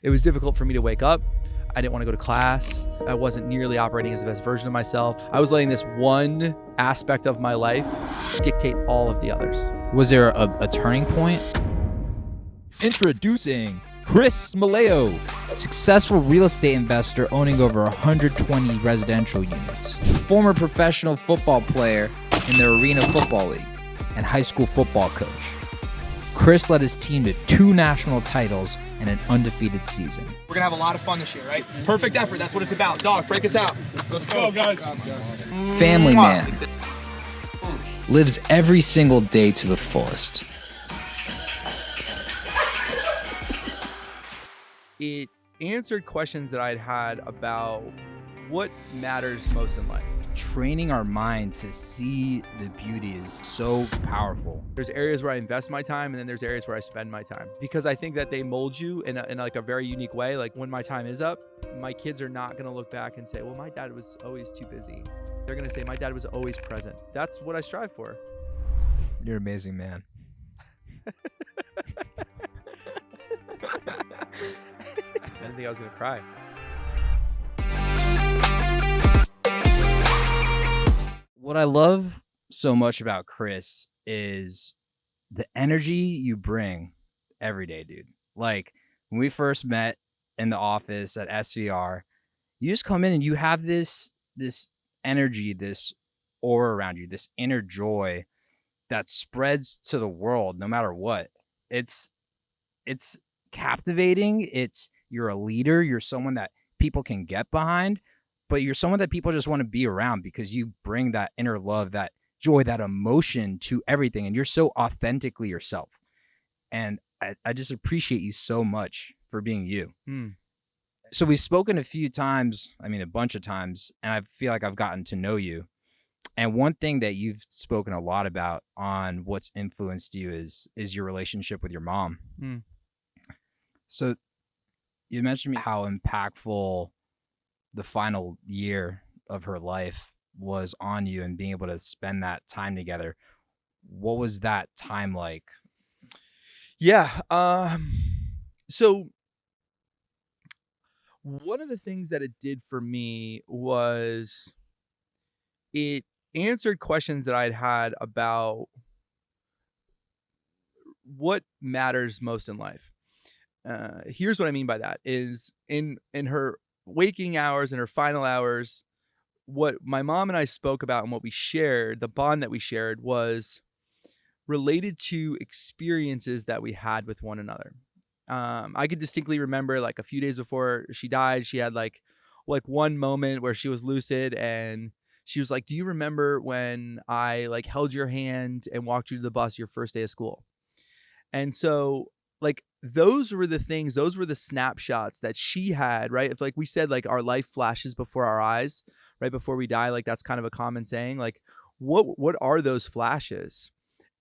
It was difficult for me to wake up. I didn't want to go to class. I wasn't nearly operating as the best version of myself. I was letting this one aspect of my life dictate all of the others. Was there a turning point? Introducing Chris Malleo, Successful real estate investor owning over 120 residential units. Former professional football player in the Arena Football League and high school football coach. Chris led his team to 2 national titles and an undefeated season. We're going to have a lot of fun this year, right? Perfect effort. That's what it's about. Dog, break us out. Let's go, guys. Family man. Lives every single day to the fullest. It answered questions that I'd had about what matters most in life. Training our mind to see the beauty is so powerful. There's areas where I invest my time, and then there's areas where I spend my time, because I think that they mold you in like a very unique way. Like when my time is up, my kids are not going to look back and say, well, my dad was always too busy. They're going to say my dad was always present. That's what I strive for. You're an amazing man. I didn't think I was going to cry. What I love so much about Chris is the energy you bring every day, dude. Like when we first met in the office at SVR, you just come in and you have this energy, this aura around you, this inner joy that spreads to the world no matter what. It's captivating. You're a leader. You're someone that people can get behind, but you're someone that people just want to be around because you bring that inner love, that joy, that emotion to everything. And you're so authentically yourself. And I just appreciate you so much for being you. So we've spoken a few times, a bunch of times, and I feel like I've gotten to know you. And one thing that you've spoken a lot about on what's influenced you is your relationship with your mom. So you mentioned me how impactful the final year of her life was on you and being able to spend that time together. What was that time like? Yeah. So one of the things that it did for me was it answered questions that I'd had about what matters most in life. Here's what I mean by that is in her waking hours and her final hours, what my mom and I spoke about and what we shared, the bond that we shared, was related to experiences that we had with one another. I could distinctly remember like a few days before she died, she had like one moment where she was lucid and she was like, do you remember when I like held your hand and walked you to the bus your first day of school? And so like those were the things, those were the snapshots that she had, right? If like we said, like our life flashes before our eyes right before we die, like that's kind of a common saying. Like what are those flashes?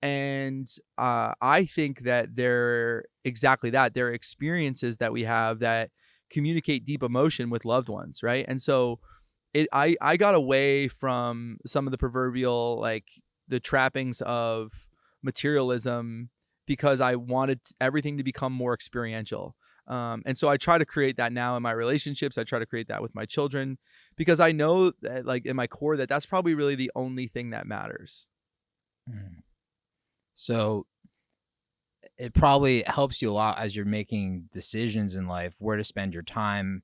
And I think that they're exactly that. They're experiences that we have that communicate deep emotion with loved ones, right? And so I got away from some of the proverbial, like the trappings of materialism, because I wanted everything to become more experiential. And so I try to create that now in my relationships. I try to create that with my children, because I know that like in my core that that's probably really the only thing that matters. So it probably helps you a lot as you're making decisions in life, where to spend your time.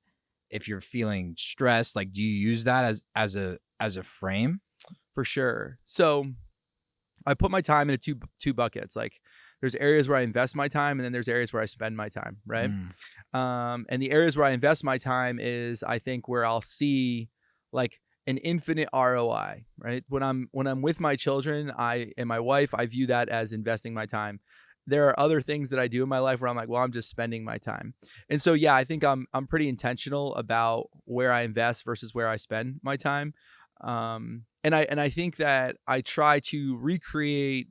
If you're feeling stressed, like, do you use that as a frame? For sure. So I put my time into two buckets. Like there's areas where I invest my time, and then there's areas where I spend my time, right? And the areas where I invest my time is, I think, where I'll see like an infinite ROI, right? When I'm with my children, and my wife, I view that as investing my time. There are other things that I do in my life where I'm like, well, I'm just spending my time. And so, yeah, I think I'm pretty intentional about where I invest versus where I spend my time. And I think that I try to recreate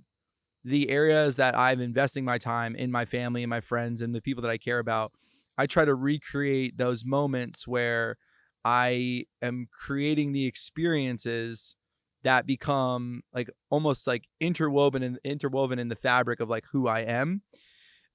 the areas that I'm investing my time in, my family and my friends and the people that I care about. I try to recreate those moments where I am creating the experiences that become like almost like interwoven in the fabric of like who I am.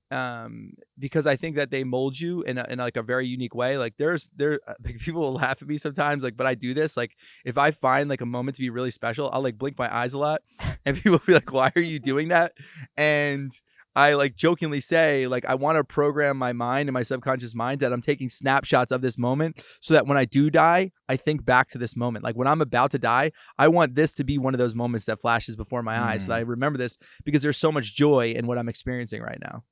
because I think that they mold you in like a very unique way. Like like, people will laugh at me sometimes, like, but I do this. Like, if I find like a moment to be really special, I'll like blink my eyes a lot, and people will be like, "Why are you doing that?" And I like jokingly say, like, I want to program my mind and my subconscious mind that I'm taking snapshots of this moment so that when I do die, I think back to this moment. Like, when I'm about to die, I want this to be one of those moments that flashes before my eyes so that I remember this, because there's so much joy in what I'm experiencing right now.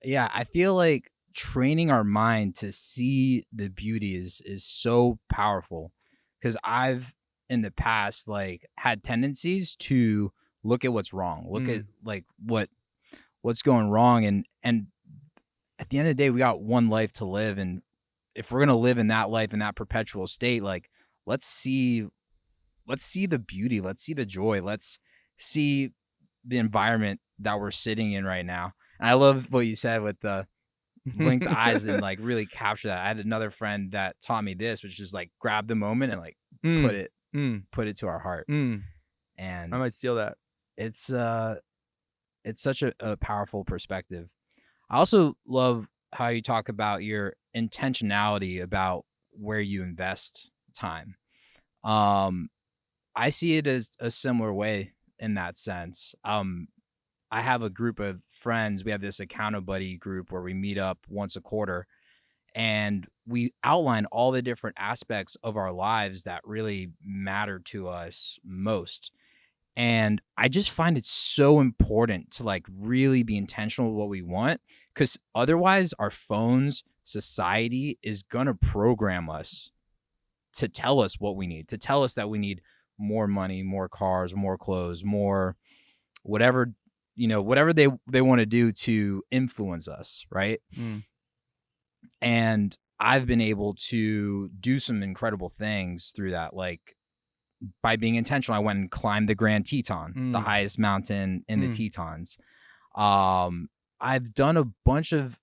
Yeah, I feel like training our mind to see the beauty is so powerful, because I've in the past like had tendencies to look at what's wrong, look at like what's going wrong, and at the end of the day, we got one life to live, and if we're gonna live in that life in that perpetual state, like let's see the beauty, let's see the joy, let's see the environment that we're sitting in right now. And I love what you said with the blink the eyes and like really capture that. I had another friend that taught me this, which is like grab the moment and like put it to our heart. And I might steal that. It's such a powerful perspective. I also love how you talk about your intentionality about where you invest time. I see it as a similar way in that sense. I have a group of friends. We have this Account Buddy group where we meet up once a quarter, and we outline all the different aspects of our lives that really matter to us most. And I just find it so important to like really be intentional with what we want, because otherwise our phones, society is going to program us to tell us what we need, to tell us that we need more money, more cars, more clothes, more whatever, whatever they want to do to influence us. Right. And I've been able to do some incredible things through that. Like, by being intentional, I went and climbed the Grand Teton, the highest mountain in the Tetons. I've done a bunch of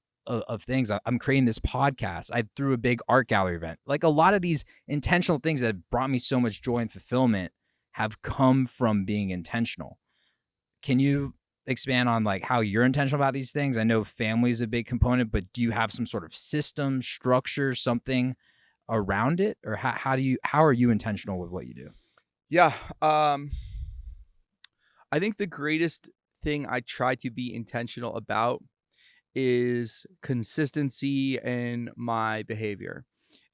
things. I'm creating this podcast. I threw a big art gallery event. Like, a lot of these intentional things that have brought me so much joy and fulfillment have come from being intentional. Can you expand on like how you're intentional about these things? I know family is a big component, but do you have some sort of system, structure, something around it? Or how are you intentional with what you do? Yeah. I think the greatest thing I try to be intentional about is consistency in my behavior.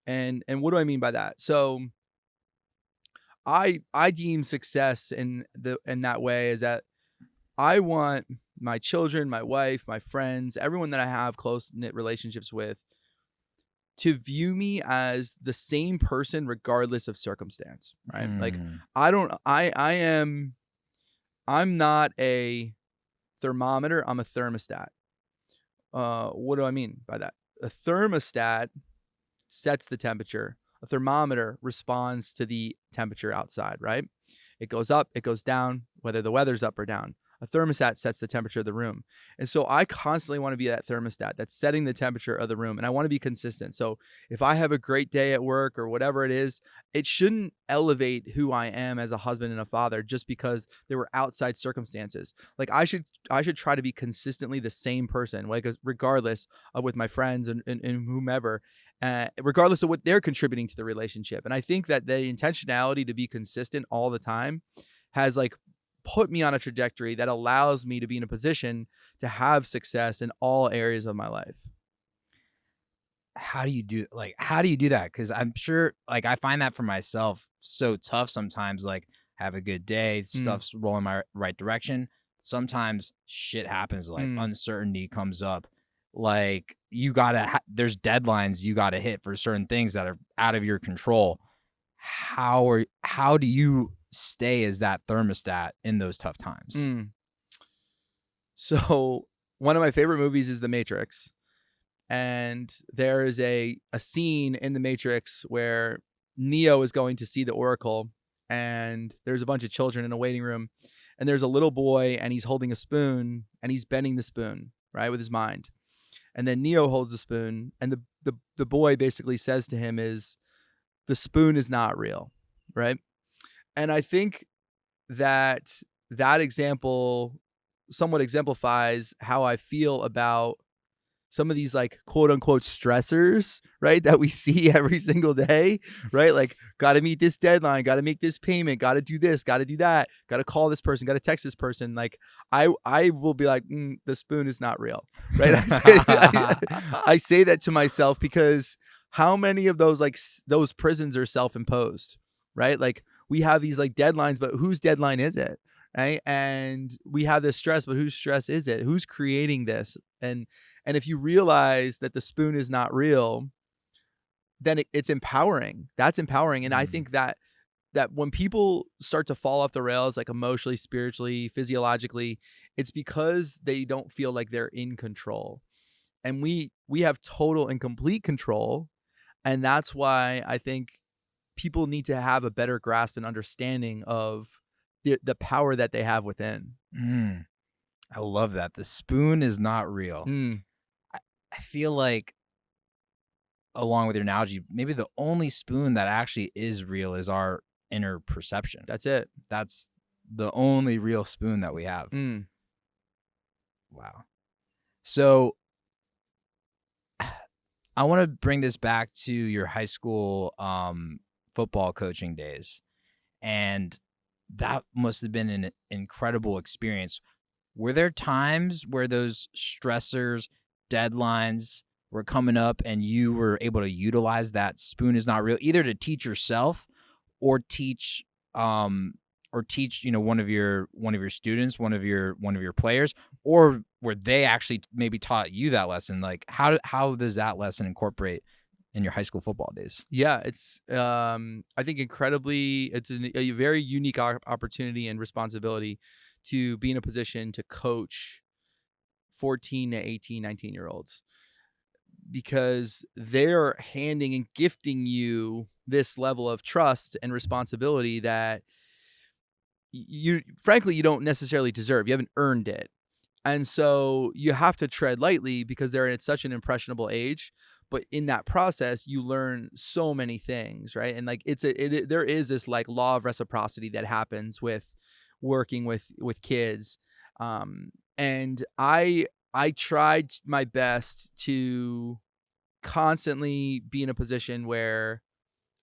And what do I mean by that? So I deem success in that way is that I want my children, my wife, my friends, everyone that I have close-knit relationships with to view me as the same person regardless of circumstance, right? Like, I'm not a thermometer, I'm a thermostat. What do I mean by that? A thermostat sets the temperature. A thermometer responds to the temperature outside, right? It goes up, it goes down, whether the weather's up or down. A thermostat sets the temperature of the room. And so I constantly want to be that thermostat that's setting the temperature of the room. And I want to be consistent. So if I have a great day at work or whatever it is, it shouldn't elevate who I am as a husband and a father just because there were outside circumstances. Like, I should try to be consistently the same person, like, regardless of with my friends and whomever, regardless of what they're contributing to the relationship. And I think that the intentionality to be consistent all the time has like put me on a trajectory that allows me to be in a position to have success in all areas of my life. How do you do that? Because I'm sure, like, I find that for myself so tough sometimes. Like, have a good day, stuff's rolling my right direction. Sometimes shit happens, like uncertainty comes up. Like, you gotta there's deadlines you gotta hit for certain things that are out of your control. How do you stay as that thermostat in those tough times? So one of my favorite movies is The Matrix. And there is a scene in The Matrix where Neo is going to see the Oracle, and there's a bunch of children in a waiting room, and there's a little boy, and he's holding a spoon, and he's bending the spoon, right, with his mind. And then Neo holds the spoon, and the boy basically says to him is, the spoon is not real, right? And I think that example somewhat exemplifies how I feel about some of these like quote unquote stressors, right? That we see every single day, right? Like, got to meet this deadline, got to make this payment, got to do this, got to do that, got to call this person, got to text this person. Like, I will be like, the spoon is not real, right? I say that to myself because how many of those like those prisons are self-imposed, right? Like, we have these like deadlines, but whose deadline is it? Right. And we have this stress, but whose stress is it? Who's creating this? And if you realize that the spoon is not real, then it's empowering. That's empowering. And I think that when people start to fall off the rails, like emotionally, spiritually, physiologically, it's because they don't feel like they're in control. And we have total and complete control. And that's why I think people need to have a better grasp and understanding of the power that they have within. I love that. The spoon is not real. I feel like, along with your analogy, maybe the only spoon that actually is real is our inner perception. That's it. That's the only real spoon that we have. Wow. So I want to bring this back to your high school football coaching days. And that must have been an incredible experience. Were there times where those stressors, deadlines were coming up and you were able to utilize that spoon is not real, either to teach yourself or teach one of your students, one of your players, or where they actually maybe taught you that lesson? Like, how does that lesson incorporate in your high school football days? Yeah, it's I think it's a very unique opportunity and responsibility to be in a position to coach 14 to 18, 19-year-olds, because they're handing and gifting you this level of trust and responsibility that you frankly you don't necessarily deserve. You haven't earned it. And so you have to tread lightly because they're at such an impressionable age. But in that process, you learn so many things, right? And like there is this like law of reciprocity that happens with working with kids. And I tried my best to constantly be in a position where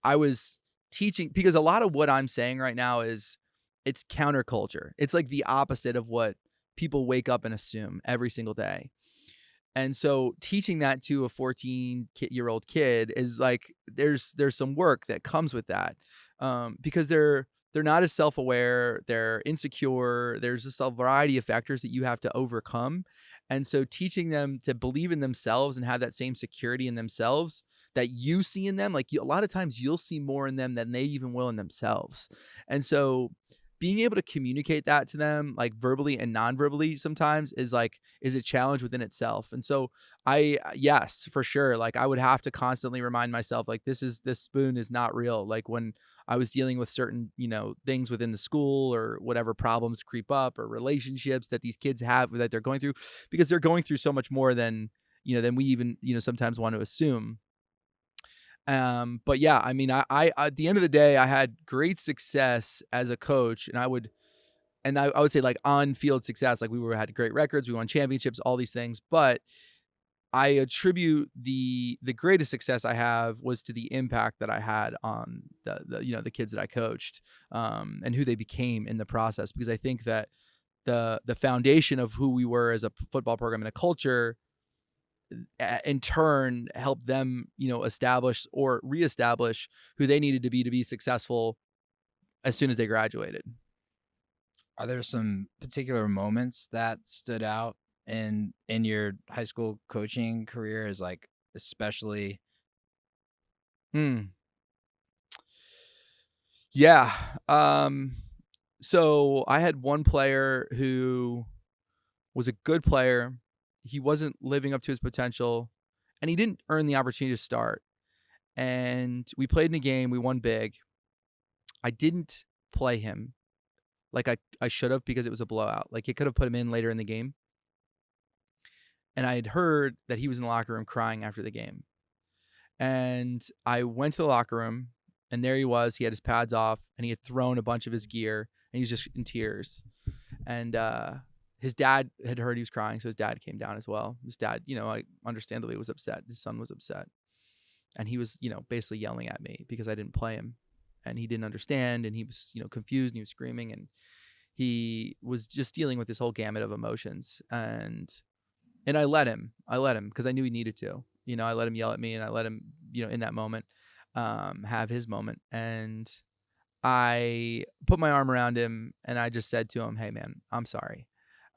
I was teaching, because a lot of what I'm saying right now is it's counterculture. It's like the opposite of what people wake up and assume every single day. And so teaching that to a 14-year-old kid is like, there's some work that comes with that, because they're not as self-aware, they're insecure. There's just a variety of factors that you have to overcome. And so teaching them to believe in themselves and have that same security in themselves that you see in them, like a lot of times you'll see more in them than they even will in themselves. And so being able to communicate that to them, like verbally and non-verbally, sometimes is a challenge within itself. And so yes, for sure. Like, I would have to constantly remind myself, like, this spoon is not real. Like, when I was dealing with certain, things within the school or whatever problems creep up, or relationships that these kids have that they're going through, because they're going through so much more than we even, sometimes want to assume. But yeah, I mean, I at the end of the day, I had great success as a coach, and I would say like on-field success, like had great records, we won championships, all these things. But I attribute the greatest success I have was to the impact that I had on the kids that I coached, and who they became in the process. Because I think that the foundation of who we were as a football program and a culture, in turn, help them, establish or reestablish who they needed to be successful as soon as they graduated. Are there some particular moments that stood out in your high school coaching career as like especially? Yeah. So I had one player who was a good player. He wasn't living up to his potential, and he didn't earn the opportunity to start. And we played in a game. We won big. I didn't play him like I should have, because it was a blowout. Like, it could have put him in later in the game. And I had heard that he was in the locker room crying after the game. And I went to the locker room, and there he was. He had his pads off, and he had thrown a bunch of his gear, and he was just in tears. And his dad had heard he was crying, so his dad came down as well. His dad, like understandably was upset. His son was upset. And he was, basically yelling at me because I didn't play him. And he didn't understand, and he was, confused, and he was screaming, and he was just dealing with this whole gamut of emotions. And I let him because I knew he needed to. I let him yell at me, and I let him, in that moment, have his moment. And I put my arm around him, and I just said to him, "Hey man, I'm sorry.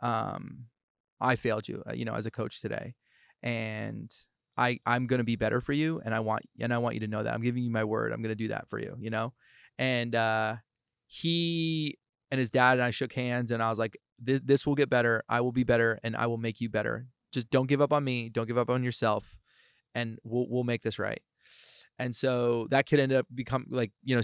I failed you, as a coach today. And I'm going to be better for you. And I want you to know that. I'm giving you my word. I'm going to do that for you, And he and his dad and I shook hands, and I was like, this will get better. I will be better, and I will make you better. Just don't give up on me. Don't give up on yourself, and we'll make this right." And so that kid ended up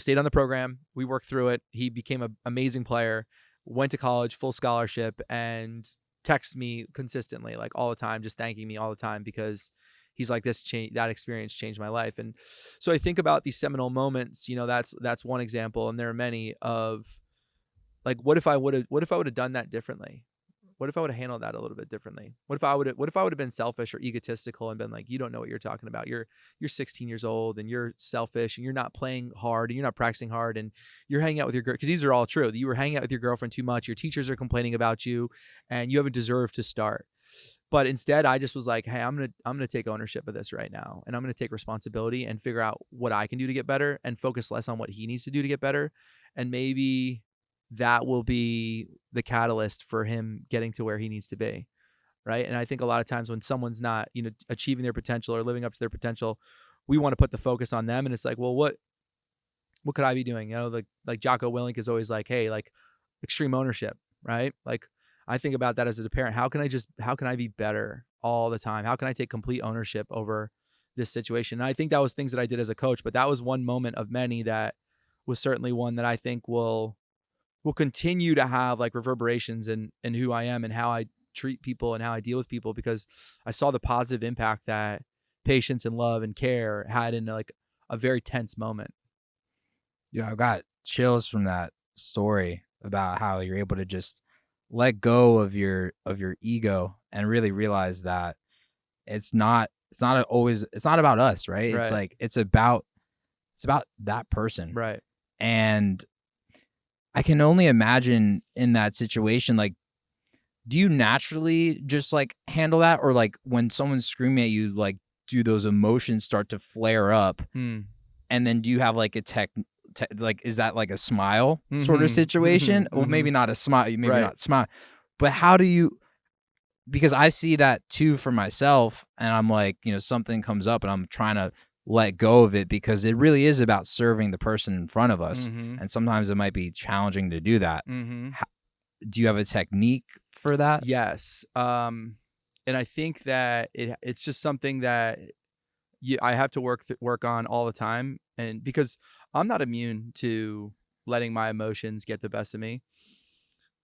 stayed on the program. We worked through it. He became an amazing player, went to college, full scholarship, and texts me consistently, like all the time, just thanking me all the time, because he's like, that experience changed my life. And so I think about these seminal moments, that's one example. And there are many of like, what if I would have done that differently? What if I would have handled that a little bit differently? What if I would have been selfish or egotistical and been like, you don't know what you're talking about. You're 16 years old, and you're selfish, and you're not playing hard, and you're not practicing hard, and you're hanging out with your girl. Because these are all true. You were hanging out with your girlfriend too much. Your teachers are complaining about you, and you haven't deserved to start. But instead, I just was like, hey, I'm gonna take ownership of this right now, and I'm gonna take responsibility and figure out what I can do to get better, and focus less on what he needs to do to get better, and maybe that will be the catalyst for him getting to where he needs to be, right? And I think a lot of times when someone's not, achieving their potential or living up to their potential, we want to put the focus on them, and it's like, well, what could I be doing? Like Jocko Willink is always like, hey, like extreme ownership, right? Like I think about that as a parent. How can I be better all the time? How can I take complete ownership over this situation? And I think that was things that I did as a coach, but that was one moment of many that was certainly one that I think will continue to have like reverberations in who I am and how I treat people and how I deal with people, because I saw the positive impact that patience and love and care had in like a very tense moment. Yeah, I got chills from that story about how you're able to just let go of your ego and really realize that it's not about us, right? It's like it's about that person. Right. And I can only imagine in that situation, like, do you naturally just like handle that, or like when someone's screaming at you, like, do those emotions start to flare up? And then do you have like like, is that like a smile sort of situation? Or maybe not a smile, maybe not smile, but how do you, because I see that too for myself, and I'm like, something comes up and I'm trying to let go of it, because it really is about serving the person in front of us. And sometimes it might be challenging to do that. Do you have a technique for that? Yes. And I think that it's just something that I have to work on all the time. And because I'm not immune to letting my emotions get the best of me,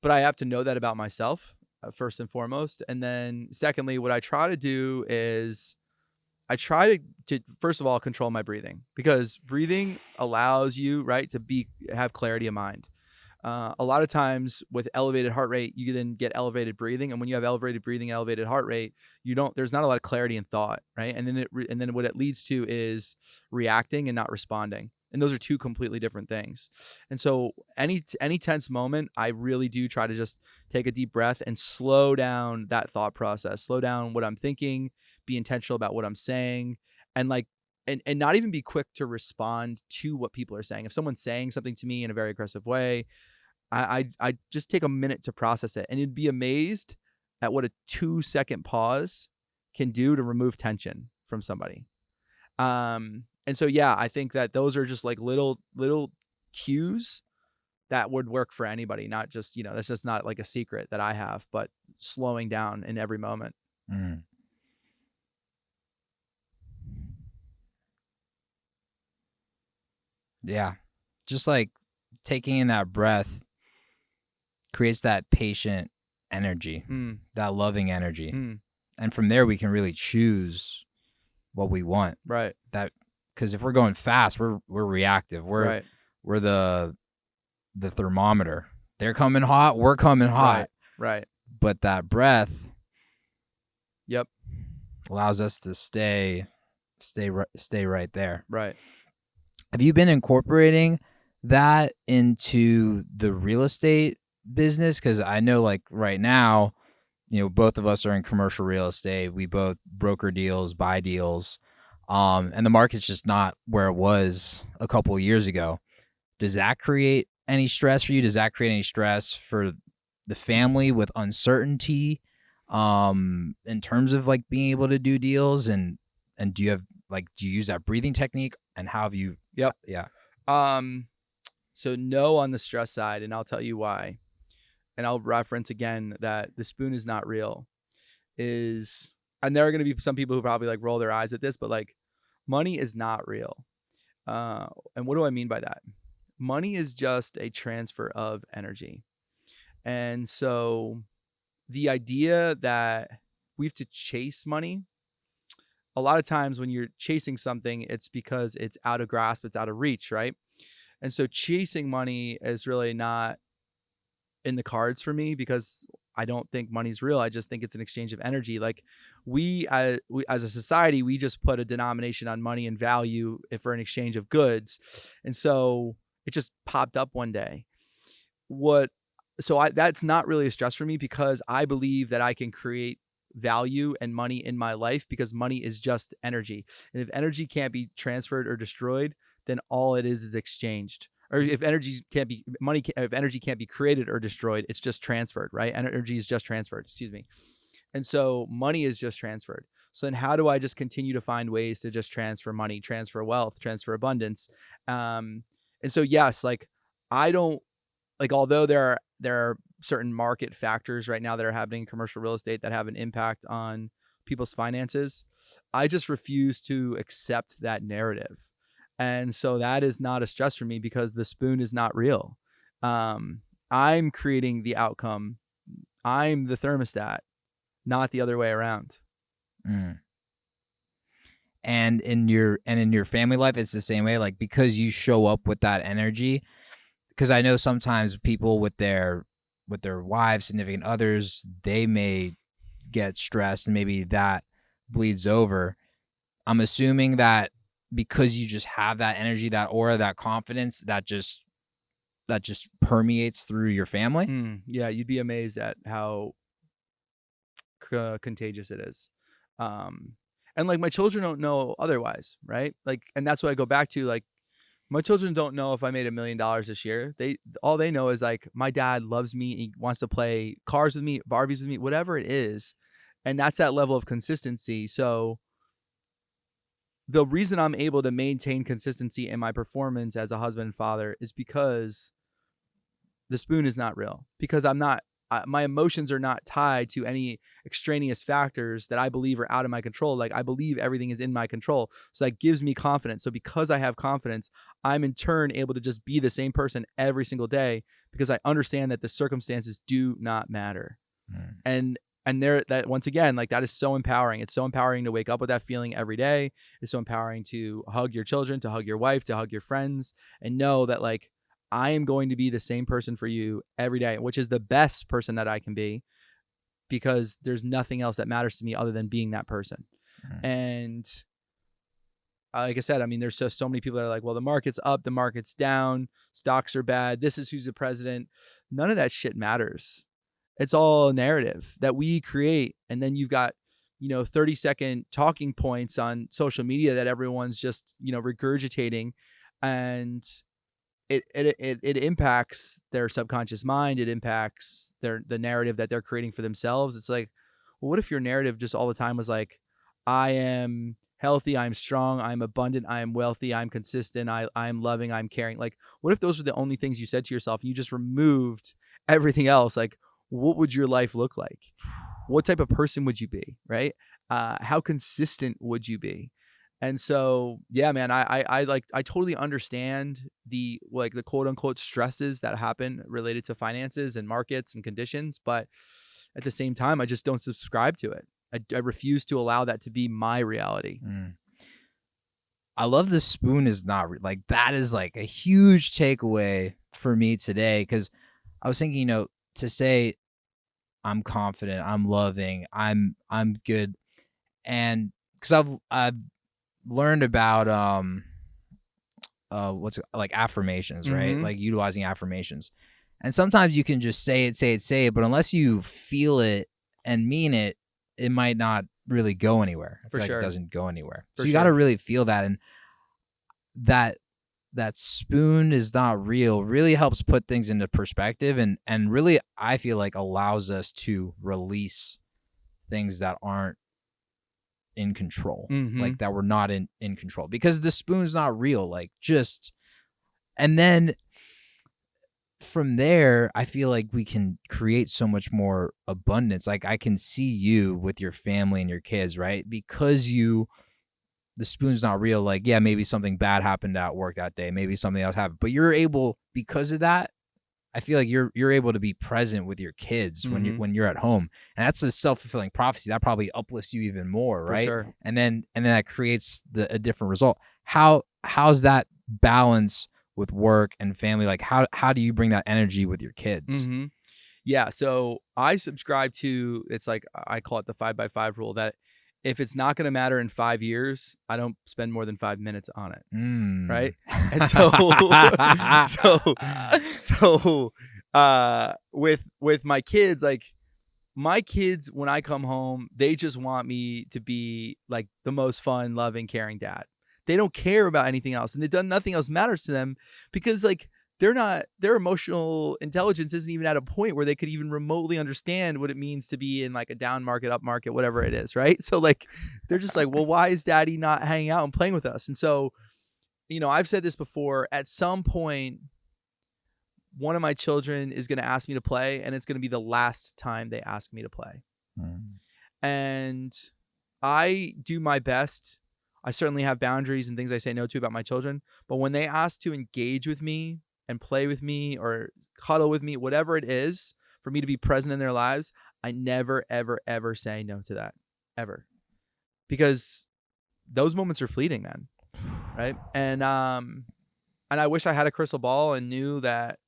but I have to know that about myself, first and foremost. And then secondly, what I try to do is I try to first of all control my breathing, because breathing allows you, right, to have clarity of mind. A lot of times with elevated heart rate, you then get elevated breathing, and when you have elevated breathing, elevated heart rate, there's not a lot of clarity in thought, right? And then what it leads to is reacting and not responding, and those are two completely different things. And so any tense moment, I really do try to just take a deep breath and slow down that thought process, slow down what I'm thinking, be intentional about what I'm saying, and like and not even be quick to respond to what people are saying. If someone's saying something to me in a very aggressive way, I just take a minute to process it, and you'd be amazed at what a 2-second pause can do to remove tension from somebody. And so yeah, I think that those are just like little cues that would work for anybody, not just, that's just not like a secret that I have, but slowing down in every moment. Yeah. Just like taking in that breath creates that patient energy, that loving energy. And from there, we can really choose what we want. Right. That, because if we're going fast, we're reactive. We're the thermometer. They're coming hot. We're coming hot. Right. but that breath Yep. allows us to stay right there. Right. Have you been incorporating that into the real estate business? Because I know, like, right now, both of us are in commercial real estate. We both broker deals, buy deals, and the market's just not where it was a couple of years ago. Does that create any stress for you? Does that create any stress for the family with uncertainty, in terms of like being able to do deals? And do you use that breathing technique? And how have you? Yep. Yeah. So no on the stress side, and I'll tell you why. And I'll reference again that the spoon is not real. And there are going to be some people who probably like roll their eyes at this, but like money is not real. And what do I mean by that? Money is just a transfer of energy. And so the idea that we have to chase money, a lot of times when you're chasing something, it's because it's out of grasp, it's out of reach, right? And so chasing money is really not in the cards for me, because I don't think money's real. I just think it's an exchange of energy. Like we as a society, we just put a denomination on money and value for an exchange of goods. And so it just popped up one day. That's not really a stress for me, because I believe that I can create value and money in my life, because money is just energy. And if energy can't be transferred or destroyed, then all it is exchanged. Or if energy can't be created or destroyed, it's just transferred, right? Energy is just transferred, excuse me. And so money is just transferred. So then how do I just continue to find ways to just transfer money, transfer wealth, transfer abundance? And so, yes, like I don't like, although there are certain market factors right now that are happening in commercial real estate that have an impact on people's finances, I just refuse to accept that narrative. And so that is not a stress for me, because the spoon is not real. I'm creating the outcome. I'm the thermostat, not the other way around. Mm. And in your family life, it's the same way, like, because you show up with that energy. Because I know sometimes people with their wives, significant others, they may get stressed and maybe that bleeds over. I'm assuming that because you just have that energy, that aura, that confidence, that just permeates through your family. Yeah, you'd be amazed at how contagious it is. And like my children don't know otherwise, right? Like, and that's what I go back to. Like, my children don't know if I made $1 million this year. All they know is like, my dad loves me. He wants to play cars with me, Barbies with me, whatever it is. And that's that level of consistency. So the reason I'm able to maintain consistency in my performance as a husband and father is because the spoon is not real, because my emotions are not tied to any extraneous factors that I believe are out of my control. Like, I believe everything is in my control. So that gives me confidence. So because I have confidence, I'm in turn able to just be the same person every single day, because I understand that the circumstances do not matter. And that once again, like, that is so empowering. It's so empowering to wake up with that feeling every day. It's so empowering to hug your children, to hug your wife, to hug your friends, and know that, like, I am going to be the same person for you every day, which is the best person that I can be, because there's nothing else that matters to me other than being that person. And like I said, I mean, there's so many people that are like, well, the market's up, the market's down, stocks are bad, this is who's the president. None of that shit matters. It's all a narrative that we create. And then you've got, 30-second talking points on social media that everyone's just, regurgitating, and it impacts their subconscious mind. It impacts the narrative that they're creating for themselves. It's like, well, what if your narrative just all the time was like, I am healthy, I'm strong, I'm abundant, I am wealthy, I'm consistent, I'm loving, I'm caring. Like, what if those were the only things you said to yourself, and you just removed everything else? Like, what would your life look like? What type of person would you be, right? How consistent would you be? And so, yeah, man, I totally understand the quote unquote stresses that happen related to finances and markets and conditions. But at the same time, I just don't subscribe to it. I refuse to allow that to be my reality. I love the spoon is not like, that is like a huge takeaway for me today. 'Cause I was thinking, to say I'm confident, I'm loving, I'm good. And because I've learned about what's like affirmations, right? Mhm. Like utilizing affirmations. And sometimes you can just say it, but unless you feel it and mean it, it might not really go anywhere. I For feel like sure. it doesn't go anywhere. For So you got to sure. really feel that. And that spoon is not real really helps put things into perspective, and really I feel like allows us to release things that aren't in control, Mhm. like that we're not in control, because the spoon's not real. Like just, and then from there, I feel like we can create so much more abundance. Like I can see you with your family and your kids, right? Because the spoon's not real. Like, yeah, maybe something bad happened at work that day. Maybe something else happened, but you're able, because of that, I feel like you're able to be present with your kids when Mhm. you're at home. And that's a self-fulfilling prophecy. That probably uplifts you even more, For right? sure. And then that creates a different result. How's that balance with work and family? Like how do you bring that energy with your kids? Mhm. Yeah, so I subscribe to, it's like I call it the 5x5 rule, that if it's not going to matter in 5 years, I don't spend more than 5 minutes on it, right? And so with my kids, like my kids, when I come home, they just want me to be like the most fun, loving, caring dad. They don't care about anything else, and nothing else matters to them, because like their emotional intelligence isn't even at a point where they could even remotely understand what it means to be in like a down market, up market, whatever it is, right? So like they're just like, well, why is daddy not hanging out and playing with us? And so, I've said this before, at some point one of my children is going to ask me to play, and it's going to be the last time they ask me to play. And I do my best. I certainly have boundaries and things I say no to about my children, but when they ask to engage with me and play with me or cuddle with me, whatever it is, for me to be present in their lives, I never, ever, ever say no to that, ever. Because those moments are fleeting, man. Right. And I wish I had a crystal ball and knew that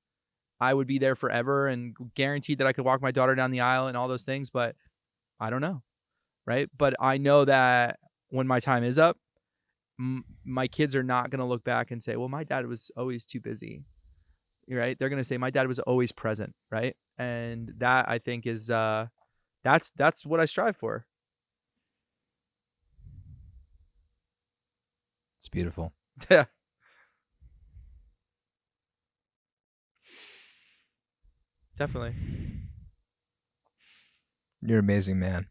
I would be there forever and guaranteed that I could walk my daughter down the aisle and all those things, but I don't know. Right. But I know that when my time is up, my kids are not going to look back and say, well, my dad was always too busy. Right. They're going to say my dad was always present. Right. And that, I think, is that's what I strive for. It's beautiful. Yeah. Definitely. You're an amazing man.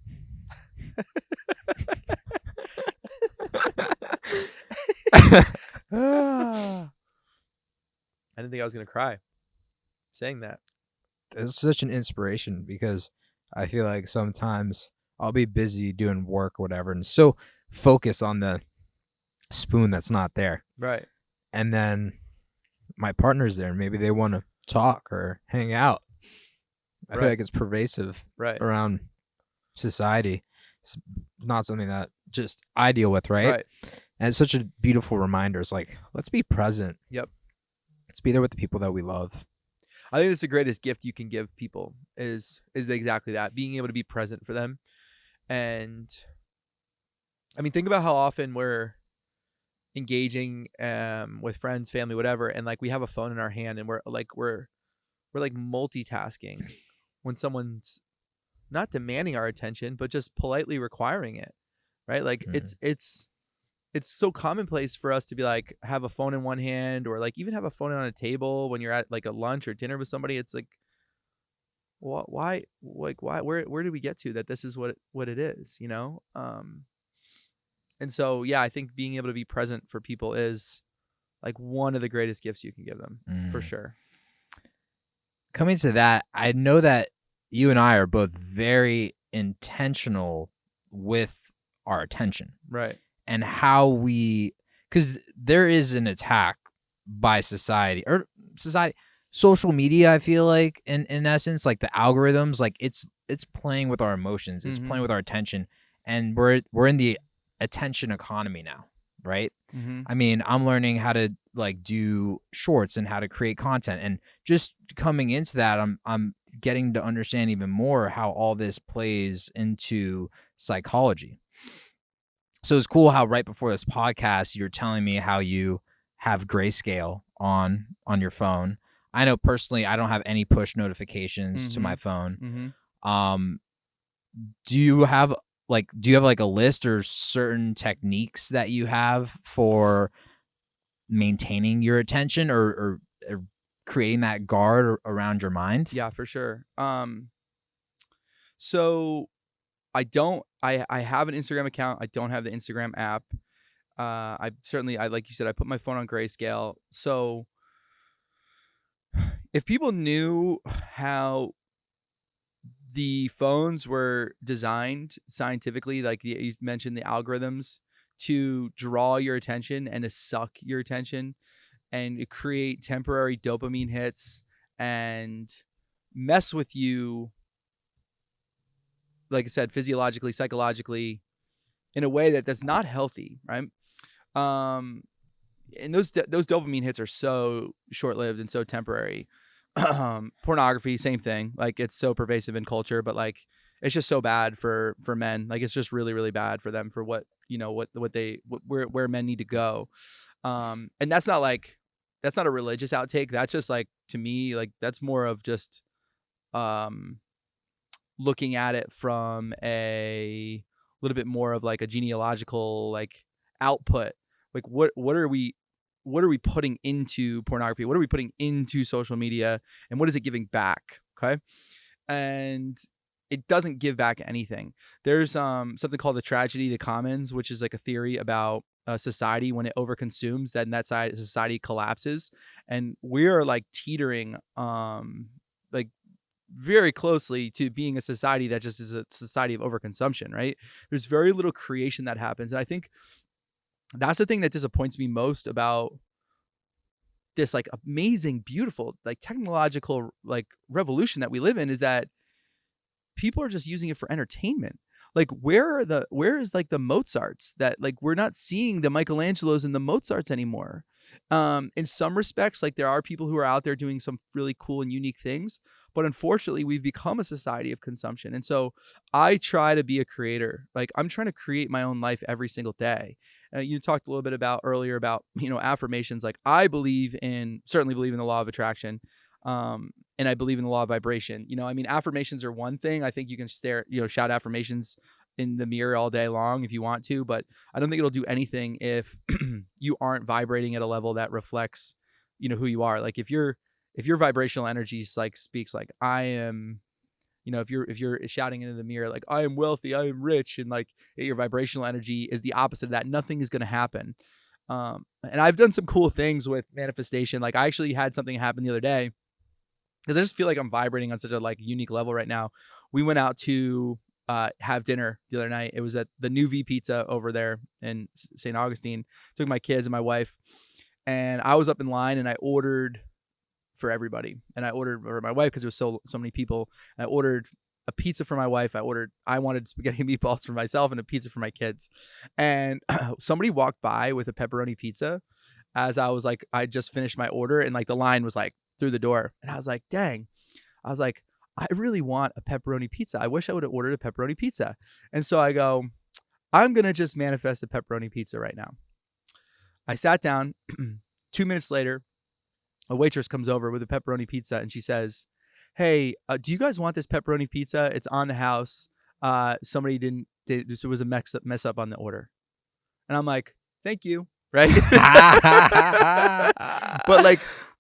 I didn't think I was going to cry saying that. It's such an inspiration, because I feel like sometimes I'll be busy doing work or whatever and so focus on the spoon that's not there. Right. And then my partner's there and maybe they want to talk or hang out. I feel like it's pervasive around society. It's not something that just I deal with, right? And it's such a beautiful reminder. It's like, let's be present. Yep. Let's be there with the people that we love. I think it's the greatest gift you can give people is exactly that, being able to be present for them. And I mean, think about how often we're engaging with friends, family, whatever, and like we have a phone in our hand and we're like multitasking when someone's not demanding our attention, but just politely requiring it. Right? Like it's so commonplace for us to be like, have a phone in one hand, or like even have a phone on a table when you're at like a lunch or dinner with somebody. It's like, why, where did we get to that this is what it is, and so, yeah, I think being able to be present for people is like one of the greatest gifts you can give them, for sure. Coming to that, I know that you and I are both very intentional with our attention. Right. And how because there is an attack by society, social media, I feel like, in essence, like the algorithms, like it's playing with our emotions, it's playing with our attention, and we're in the attention economy now, right? I mean, I'm learning how to like do shorts and how to create content, and just coming into that, I'm getting to understand even more how all this plays into psychology. So it's cool how right before this podcast, you're telling me how you have grayscale on your phone. I know personally, I don't have any push notifications to my phone. Do you have like a list or certain techniques that you have for maintaining your attention or creating that guard around your mind? Yeah, for sure. So I have an Instagram account. I don't have the Instagram app. I like you said, I put my phone on grayscale. So if people knew how the phones were designed scientifically, like you mentioned the algorithms to draw your attention and to suck your attention and create temporary dopamine hits and mess with you, like I said, physiologically, psychologically, in a way that's not healthy, right? And those dopamine hits are so short-lived and so temporary. Pornography, same thing. Like, it's so pervasive in culture, but like, it's just so bad for men. Like, it's just really, really bad for them, for what, where men need to go. And that's not a religious outtake. That's just like, to me, like, that's more of just, looking at it from a little bit more of like a genealogical, like, output. Like, what are we putting into pornography? What are we putting into social media? And what is it giving back? Okay. And it doesn't give back anything. There's something called the tragedy of the commons, which is like a theory about society when it overconsumes, then that society collapses. And we're like teetering like very closely to being a society that just is a society of overconsumption, right? There's very little creation that happens. And I think that's the thing that disappoints me most about this like amazing, beautiful, like technological like revolution that we live in, is that people are just using it for entertainment. Like, where is like the Mozarts that, like, we're not seeing the Michelangelos and the Mozarts anymore. In some respects, like, there are people who are out there doing some really cool and unique things, but unfortunately we've become a society of consumption. And so I try to be a creator. Like, I'm trying to create my own life every single day. You talked a little bit earlier about, affirmations. Like, I certainly believe in the law of attraction. And I believe in the law of vibration. Affirmations are one thing. I think you can shout affirmations in the mirror all day long if you want to, but I don't think it'll do anything if you aren't vibrating at a level that reflects, who you are. Like, if your vibrational energy speaks like, I am, if you're shouting into the mirror, like, I am wealthy, I am rich, and like your vibrational energy is the opposite of that, nothing is going to happen. And I've done some cool things with manifestation. Like, I actually had something happen the other day, because I just feel like I'm vibrating on such a like unique level right now. We went out to have dinner the other night. It was at the New V Pizza over there in St. Augustine. Took my kids and my wife, and I was up in line, and I ordered for everybody. And I ordered for my wife because there was so many people. I ordered a pizza for my wife. I wanted spaghetti and meatballs for myself and a pizza for my kids. And somebody walked by with a pepperoni pizza as I just finished my order, and like the line was like through the door. And I was like, dang. I was like, I really want a pepperoni pizza. I wish I would have ordered a pepperoni pizza. And so I go, I'm going to just manifest a pepperoni pizza right now. I sat down. 2 minutes later, a waitress comes over with a pepperoni pizza, and she says, hey, do you guys want this pepperoni pizza? It's on the house. Somebody so it was a mess up on the order. And I'm like, thank you. Right.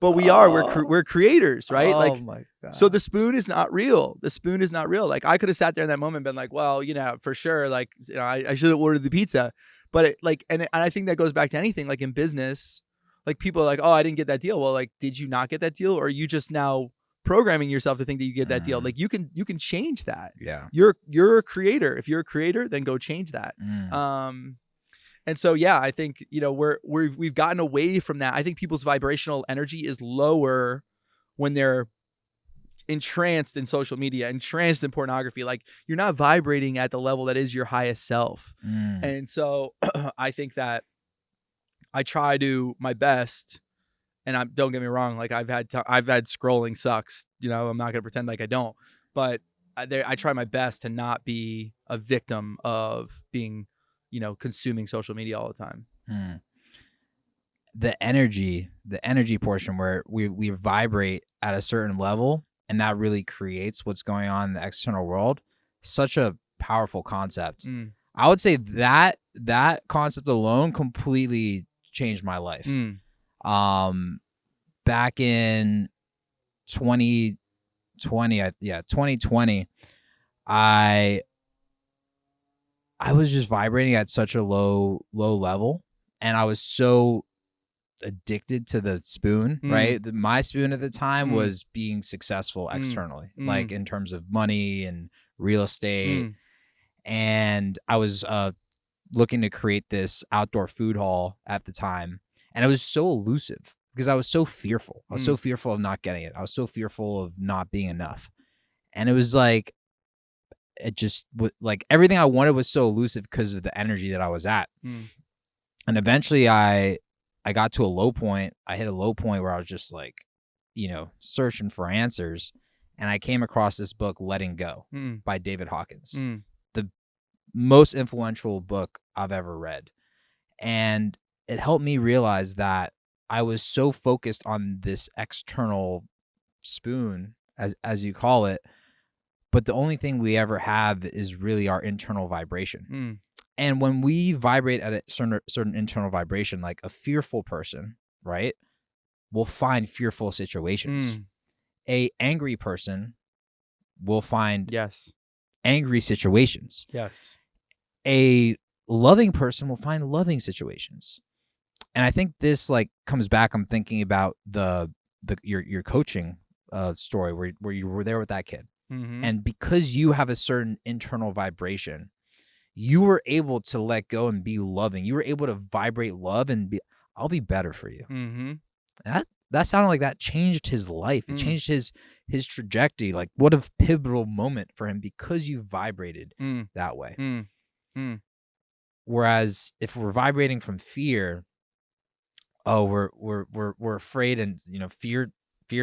But we're creators, right? Oh, like, my God. So the spoon is not real. Like, I could have sat there in that moment and been like, well, for sure, like, I should have ordered the pizza. But and I think that goes back to anything, like in business. Like, people are like, oh, I didn't get that deal. Well, like, did you not get that deal, or are you just now programming yourself to think that you get that deal? Like, you can change that. Yeah. You're a creator. If you're a creator, then go change that. And so, yeah, I think, we've gotten away from that. I think people's vibrational energy is lower when they're entranced in social media, entranced in pornography. Like, you're not vibrating at the level that is your highest self. And so I think that I try to my best And don't get me wrong, like I've had scrolling sucks. You know, I'm not gonna pretend like I don't, but I try my best to not be a victim of being, you know, consuming social media all the time. The energy portion where we vibrate at a certain level, and that really creates what's going on in the external world. Such a powerful concept. I would say that concept alone completely changed my life. Back in 2020, I was just vibrating at such a low level, and I was so addicted to the spoon, right? My spoon at the time was being successful externally, like in terms of money and real estate. And I was looking to create this outdoor food hall at the time, and it was so elusive because I was so fearful. I was so fearful of not getting it. I was so fearful of not being enough. And it was like, it just like everything I wanted was so elusive because of the energy that I was at. And eventually I got to a low point. I hit a low point where I was just like, you know, searching for answers. And I came across this book, Letting Go by David Hawkins, the most influential book I've ever read. And it helped me realize that I was so focused on this external spoon, as you call it, but the only thing we ever have is really our internal vibration. And when we vibrate at a certain internal vibration, like a fearful person, right, will find fearful situations. A angry person will find angry situations. A loving person will find loving situations. And I think this like comes back. I'm thinking about your coaching story where you were there with that kid. And because you have a certain internal vibration, you were able to let go and be loving. You were able to vibrate love and be, I'll be better for you. And that sounded like that changed his life. It changed his trajectory. Like what a pivotal moment for him because you vibrated that way. Whereas if we're vibrating from fear, we're afraid, and you know, fear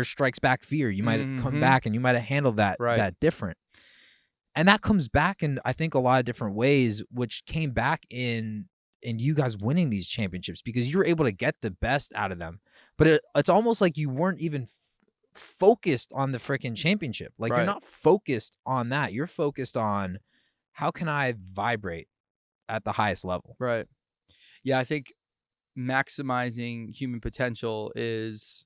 strikes back fear. You might have come back and you might have handled that different. And that comes back in, I think, a lot of different ways, which came back in you guys winning these championships because you were able to get the best out of them. But it's almost like you weren't even focused on the freaking championship. Like you're not focused on that. You're focused on how can I vibrate at the highest level. Right. Yeah, I think maximizing human potential is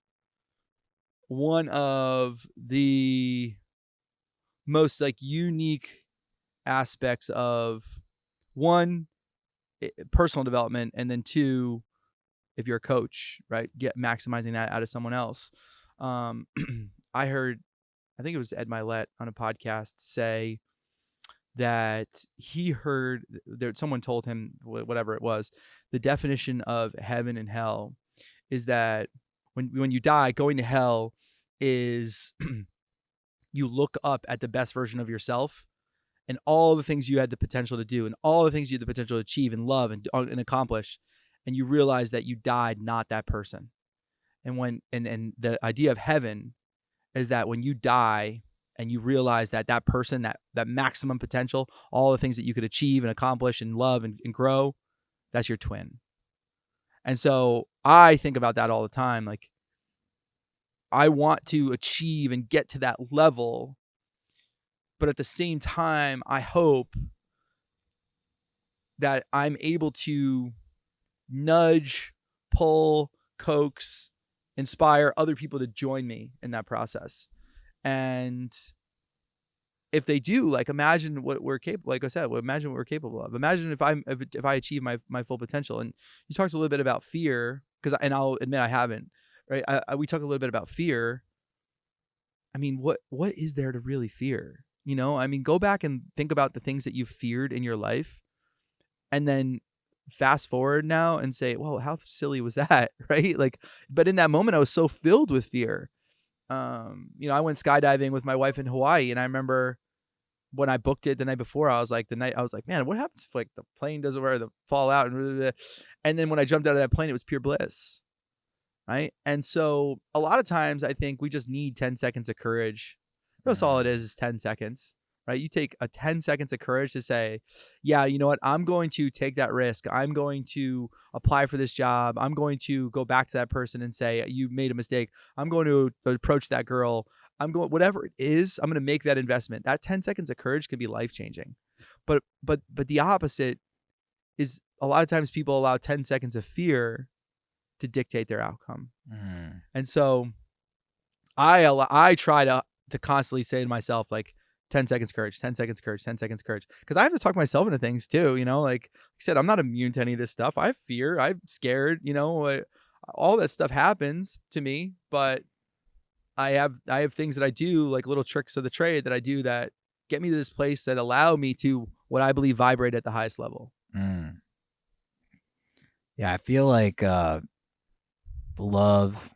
one of the most like unique aspects of one, personal development, and then two, if you're a coach, right, maximizing that out of someone else. I heard, I think it was Ed Mylett on a podcast say that he heard there, someone told him, whatever it was, the definition of heaven and hell is that when you die, going to hell is you look up at the best version of yourself and all the things you had the potential to do and all the things you had the potential to achieve and love and accomplish, and you realize that you died not that person. And and the idea of heaven is that when you die and you realize that that person, that maximum potential, all the things that you could achieve and accomplish and love and grow, that's your twin. And so I think about that all the time. Like, I want to achieve and get to that level, but at the same time, I hope that I'm able to nudge, pull, coax, inspire other people to join me in that process. And if they do, like, imagine what we're capable. Like I said, imagine what we're capable of. Imagine if I achieve my full potential. And you talked a little bit about fear, and I'll admit I haven't. Right? We talk a little bit about fear. I mean, what is there to really fear? You know, I mean, go back and think about the things that you feared in your life, and then fast forward now and say, well, how silly was that? Right? Like, but in that moment, I was so filled with fear. You know, I went skydiving with my wife in Hawaii, and I remember when I booked it the night before, I was like, man, what happens if like the plane doesn't fall out? And then when I jumped out of that plane, it was pure bliss. right? And so a lot of times I think we just need 10 seconds of courage. That's all it is 10 seconds, right? You take a 10 seconds of courage to say, yeah, you know what? I'm going to take that risk. I'm going to apply for this job. I'm going to go back to that person and say, you made a mistake. I'm going to approach that girl. Whatever it is, I'm going to make that investment. That 10 seconds of courage can be life-changing. But the opposite is a lot of times people allow 10 seconds of fear to dictate their outcome. And so I try to constantly say to myself, like, 10 seconds courage, 10 seconds courage, 10 seconds courage. Because I have to talk myself into things too, you know, like I said, I'm not immune to any of this stuff. I have fear, I'm scared, you know, all that stuff happens to me, but I have things that I do, like little tricks of the trade that I do that get me to this place that allow me to what I believe vibrate at the highest level. Yeah, I feel like love,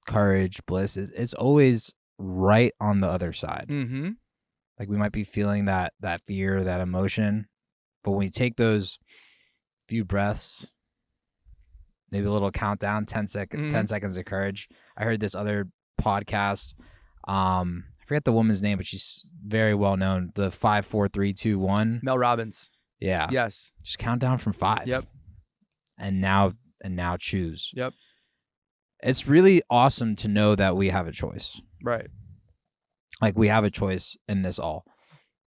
courage, bliss it's always right on the other side. Like we might be feeling that fear, that emotion, but when we take those few breaths, maybe a little countdown, 10 seconds of courage. I heard this other podcast. I forget the woman's name, but she's very well known. The 5, 4, 3, 2, 1. Mel Robbins. Yeah. Yes. Just count down from 5. Yep. And now choose. Yep. It's really awesome to know that we have a choice. Right. Like we have a choice in this all.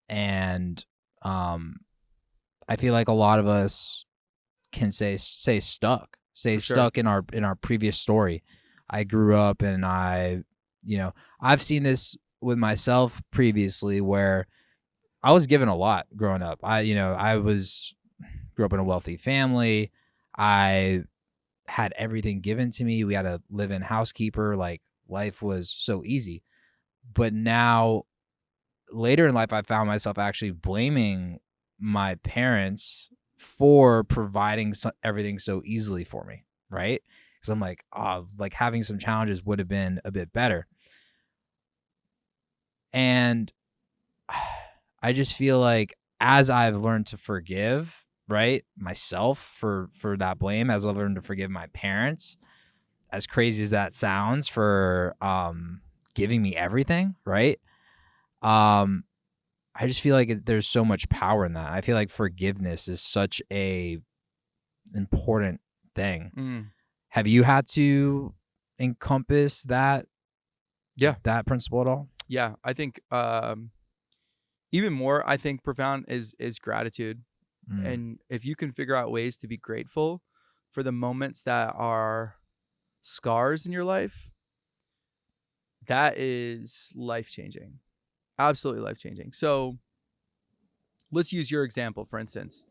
And I feel like a lot of us can stay stuck in our previous story. I grew up and I've seen this with myself previously where I was given a lot growing up. I grew up in a wealthy family. I had everything given to me. We had a live-in housekeeper. Like life was so easy. But now later in life, I found myself actually blaming my parents for providing everything so easily for me. Right. Because I'm like, like having some challenges would have been a bit better. And I just feel like as I've learned to forgive, right, myself for that blame, as I've learned to forgive my parents, as crazy as that sounds, for giving me everything, right? I just feel like there's so much power in that. I feel like forgiveness is such a important thing. Have you had to encompass that principle at all? Yeah, I think even more, I think profound is gratitude. And if you can figure out ways to be grateful for the moments that are scars in your life, that is life-changing. Absolutely life-changing. So let's use your example, for instance.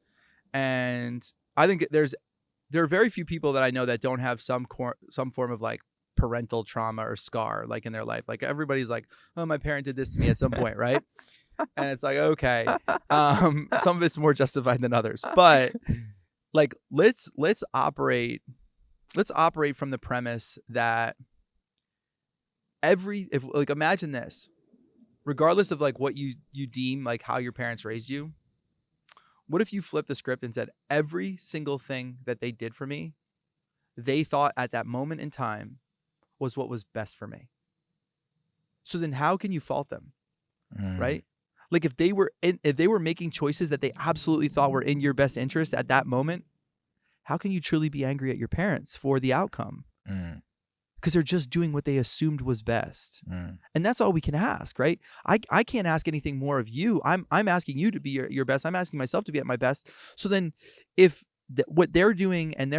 And I think there are very few people that I know that don't have some form of like parental trauma or scar like in their life. Like everybody's like, oh, my parent did this to me at some point, right? And it's like, okay, some of it's more justified than others, but like let's operate from the premise that imagine this, regardless of like what you deem like how your parents raised you, what if you flipped the script and said every single thing that they did for me, they thought at that moment in time was what was best for me? So then how can you fault them? Right? Like if they were making choices that they absolutely thought were in your best interest at that moment, how can you truly be angry at your parents for the outcome? Because they're just doing what they assumed was best. And that's all we can ask, right? I can't ask anything more of you. I'm asking you to be your best. I'm asking myself to be at my best. So then if what they're doing and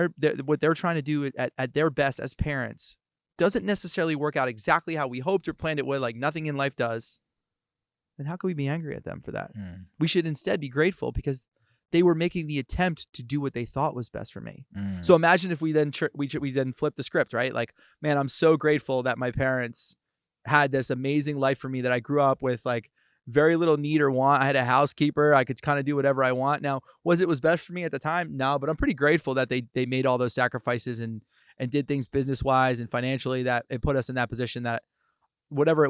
what they're trying to do at their best as parents doesn't necessarily work out exactly how we hoped or planned it would, like nothing in life does, then how can we be angry at them for that? We should instead be grateful because they were making the attempt to do what they thought was best for me. So imagine if we then we then flip the script, right? Like, man, I'm so grateful that my parents had this amazing life for me, that I grew up with like very little need or want. I had a housekeeper. I could kind of do whatever I want. Now, was best for me at the time? No, but I'm pretty grateful that they made all those sacrifices and did things business-wise and financially that it put us in that position that whatever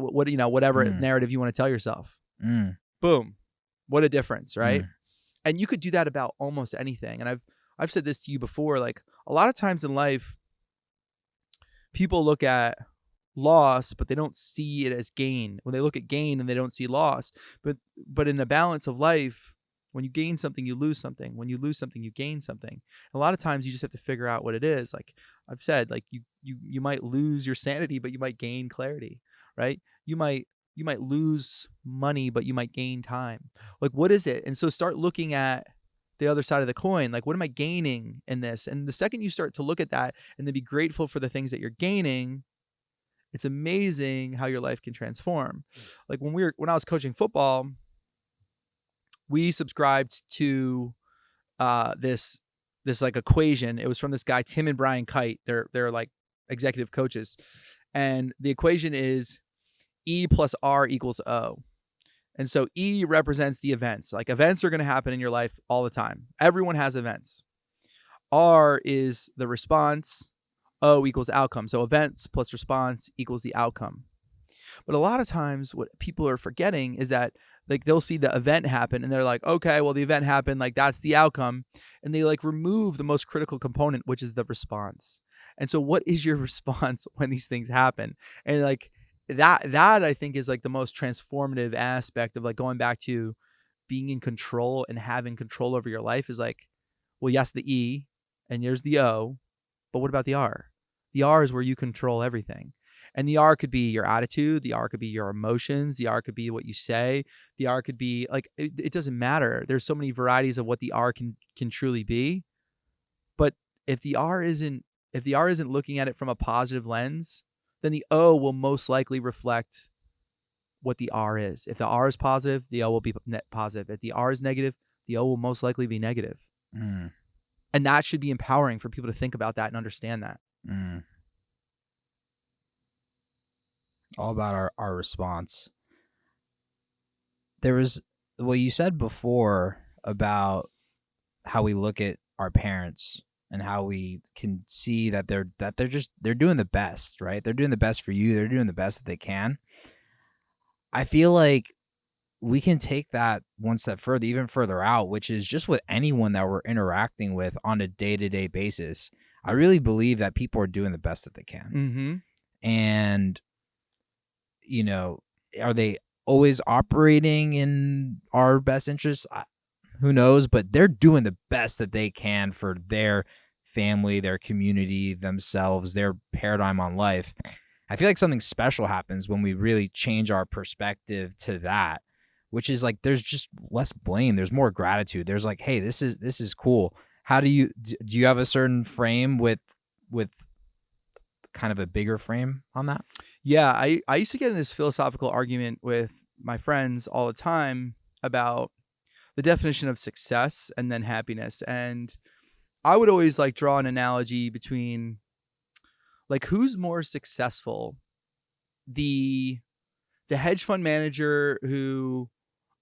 narrative you want to tell yourself. Boom. What a difference, right? And you could do that about almost anything. And I've said this to you before, like a lot of times in life, people look at loss, but they don't see it as gain. When they look at gain and they don't see loss, but in the balance of life, when you gain something, you lose something. When you lose something, you gain something. A lot of times you just have to figure out what it is. Like I've said, like you might lose your sanity, but you might gain clarity, right? You might lose money, but you might gain time. Like, what is it? And so start looking at the other side of the coin. Like, what am I gaining in this? And the second you start to look at that and then be grateful for the things that you're gaining, it's amazing how your life can transform. Like when I was coaching football, we subscribed to this like equation. It was from this guy, Tim and Brian Kite. They're like executive coaches. And the equation is E plus R equals O. And so E represents the events. Like events are going to happen in your life all the time. Everyone has events. R is the response. O equals outcome. So events plus response equals the outcome. But a lot of times what people are forgetting is that like they'll see the event happen and they're like, okay, well the event happened, like that's the outcome. And they like remove the most critical component, which is the response. And so what is your response when these things happen? And like that I think is like the most transformative aspect of like going back to being in control and having control over your life is like, well, yes, the E and here's the O, but what about the R? The R is where you control everything. And the R could be your attitude. The R could be your emotions. The R could be what you say. The R could be like, it doesn't matter. There's so many varieties of what the R can truly be. But if the R isn't looking at it from a positive lens, then the O will most likely reflect what the R is. If the R is positive, the O will be positive. If the R is negative, the O will most likely be negative. Mm. And that should be empowering for people to think about that and understand that. Mm. All about our response. There was what you said before about how we look at our parents and how we can see that they're doing the best, right? They're doing the best for you. They're doing the best that they can. I feel like we can take that one step further, even further out, which is just with anyone that we're interacting with on a day-to-day basis. I really believe that people are doing the best that they can. Mm-hmm. And, you know, are they always operating in our best interests? Who knows? But they're doing the best that they can for their family, their community, themselves, their paradigm on life. I feel like something special happens when we really change our perspective to that, which is like there's just less blame. There's more gratitude. There's like, hey, this is cool. How do you have a certain frame with kind of a bigger frame on that? Yeah, I used to get in this philosophical argument with my friends all the time about the definition of success and then happiness. And I would always like draw an analogy between like who's more successful, the hedge fund manager who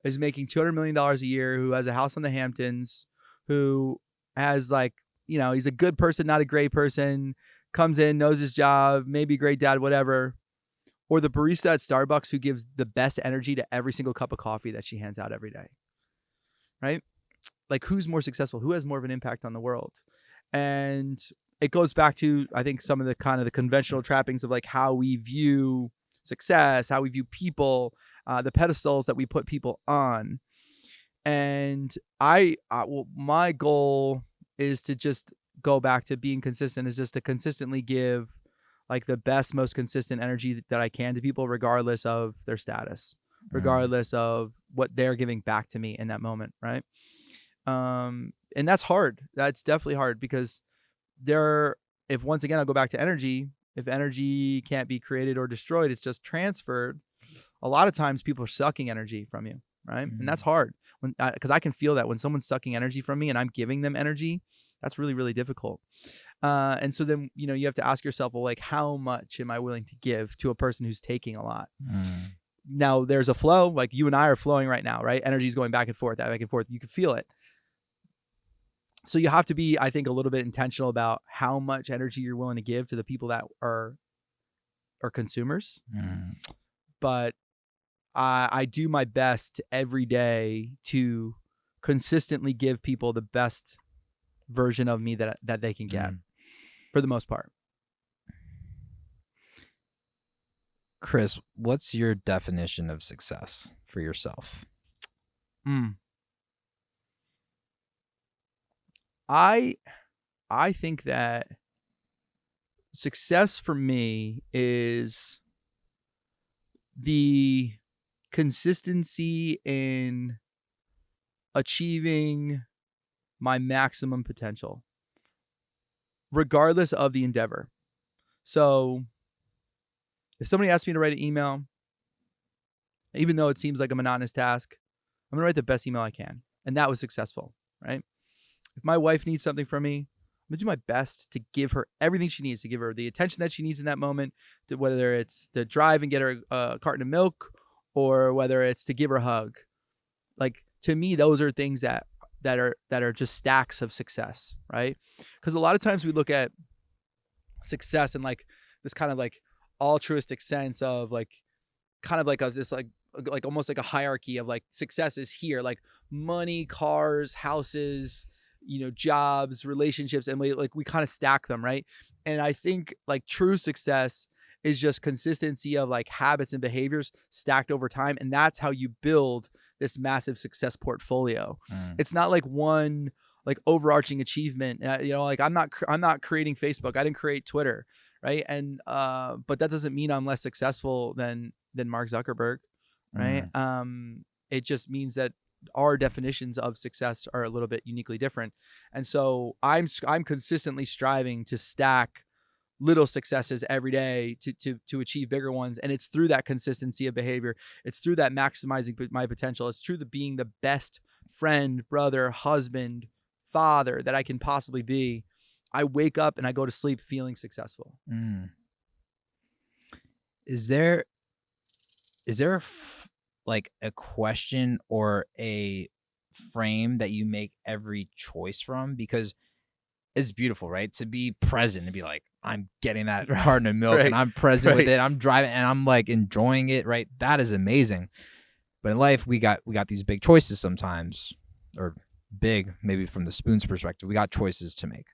is making $200 million a year, who has a house on the Hamptons, who has like, you know, he's a good person, not a great person, comes in, knows his job, maybe great dad, whatever. Or the barista at Starbucks who gives the best energy to every single cup of coffee that she hands out every day. Right? Like who's more successful? Who has more of an impact on the world? And it goes back to, I think, some of the kind of the conventional trappings of like how we view success, how we view people, the pedestals that we put people on. And my goal is to just go back to being consistent, is just to consistently give like the best, most consistent energy that I can to people, regardless of their status, regardless of what they're giving back to me in that moment. Right. And that's hard. That's definitely hard because if once again, I'll go back to energy, if energy can't be created or destroyed, it's just transferred. A lot of times people are sucking energy from you. Right. And that's hard because I can feel that when someone's sucking energy from me and I'm giving them energy, that's really, really difficult. And so then, you know, you have to ask yourself, well, like, how much am I willing to give to a person who's taking a lot? Now there's a flow, like you and I are flowing right now, right? Energy is going back and forth, back and forth. You can feel it. So you have to be, I think, a little bit intentional about how much energy you're willing to give to the people that are consumers. But I do my best every day to consistently give people the best version of me that they can get for the most part. Chris, what's your definition of success for yourself? I think that success for me is the consistency in achieving my maximum potential, regardless of the endeavor. So if somebody asks me to write an email, even though it seems like a monotonous task, I'm going to write the best email I can. And that was successful, right? If my wife needs something from me, I'm going to do my best to give her everything she needs, to give her the attention that she needs in that moment, whether it's to drive and get her a carton of milk or whether it's to give her a hug. Like, to me, those are things that are just stacks of success, right? Because a lot of times we look at success in like this kind of like altruistic sense of like kind of like this like almost like a hierarchy of like success is here, like money, cars, houses, jobs, relationships, and we kind of stack them, right? And I think like true success is just consistency of like habits and behaviors stacked over time, and that's how you build this massive success portfolio. It's not like one like overarching achievement. Like I'm not creating Facebook. I didn't create Twitter, right? And but that doesn't mean I'm less successful than Mark Zuckerberg, right? It just means that our definitions of success are a little bit uniquely different. And so I'm consistently striving to stack little successes every day to achieve bigger ones. And it's through that consistency of behavior. It's through that maximizing my potential. It's through the being the best friend, brother, husband, father that I can possibly be. I wake up and I go to sleep feeling successful. Is there like a question or a frame that you make every choice from? Because it's beautiful, right? To be present and be like, I'm getting that carton of milk and I'm present with it. I'm driving and I'm like enjoying it, right? That is amazing. But in life, we got these big choices sometimes, or big, maybe from the spoon's perspective, we got choices to make.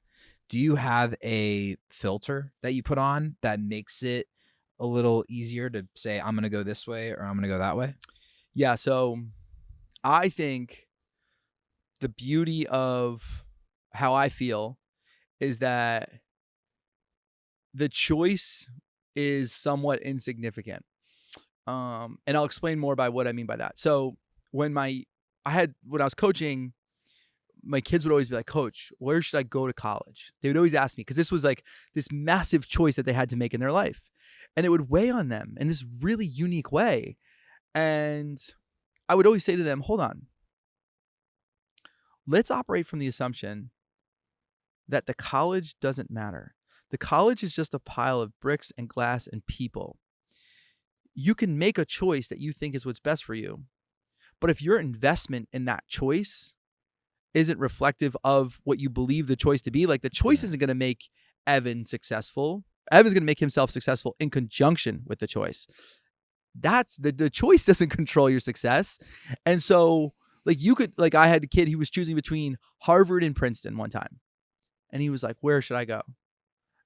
Do you have a filter that you put on that makes it a little easier to say, I'm going to go this way or I'm going to go that way? Yeah. So I think the beauty of how I feel is that the choice is somewhat insignificant. And I'll explain more by what I mean by that. So when I was coaching, my kids would always be like, Coach, where should I go to college? They would always ask me, because this was like this massive choice that they had to make in their life. And it would weigh on them in this really unique way. And I would always say to them, hold on. Let's operate from the assumption that the college doesn't matter. The college is just a pile of bricks and glass and people. You can make a choice that you think is what's best for you. But if your investment in that choice isn't reflective of what you believe the choice to be, like the choice isn't going to make Evan successful. Evan's going to make himself successful in conjunction with the choice. That's the choice doesn't control your success. And so like I had a kid who was choosing between Harvard and Princeton one time. And he was like, where should I go?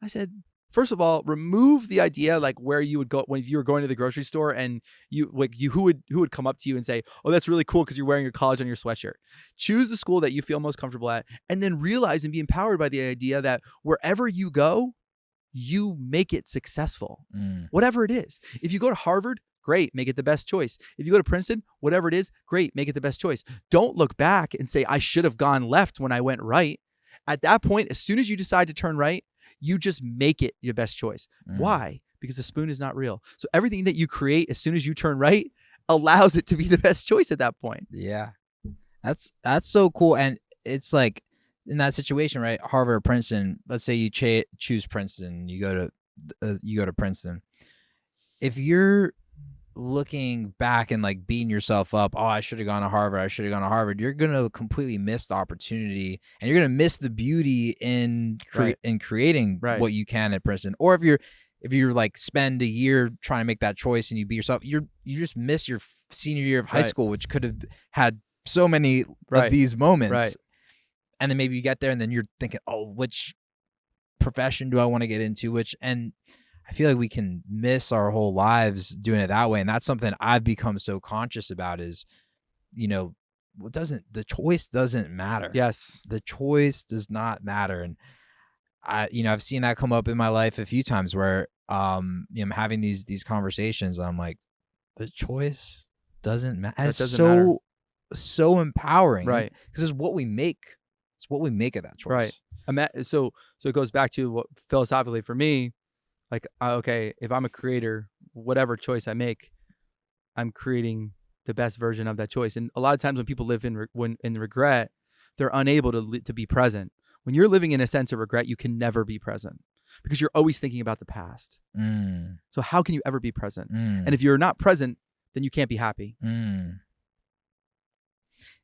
I said, first of all, remove the idea like where you would go when you were going to the grocery store and who would come up to you and say, oh, that's really cool because you're wearing your college on your sweatshirt. Choose the school that you feel most comfortable at, and then realize and be empowered by the idea that wherever you go, you make it successful, whatever it is. If you go to Harvard, great, make it the best choice. If you go to Princeton, whatever it is, great, make it the best choice. Don't look back and say, I should have gone left when I went right. At that point, as soon as you decide to turn right, you just make it your best choice. Why? Because the spoon is not real. So everything that you create as soon as you turn right allows it to be the best choice at that point. Yeah. That's so cool. And it's like in that situation, right? Harvard or Princeton, let's say you choose Princeton, you go to Princeton. If you're looking back and like beating yourself up, oh, I should have gone to Harvard, you're going to completely miss the opportunity, and you're going to miss the beauty in creating what you can at Princeton. Or if you're like spend a year trying to make that choice and you beat yourself, you just miss your senior year of high school, which could have had so many of these moments. And then maybe you get there and then you're thinking, oh, which profession do I want to get into? And I feel like we can miss our whole lives doing it that way. And that's something I've become so conscious about is, the choice doesn't matter. Yes. The choice does not matter. And I've seen that come up in my life a few times where, I'm having these conversations. And I'm like, the choice doesn't matter. It's matter. so empowering. Right. Because it's what we make. It's what we make of that choice. Right. So it goes back to what philosophically for me, like, okay, if I'm a creator, whatever choice I make, I'm creating the best version of that choice. And a lot of times when people live in regret, they're unable to be present. When you're living in a sense of regret, you can never be present because you're always thinking about the past. So how can you ever be present? And if you're not present, then you can't be happy.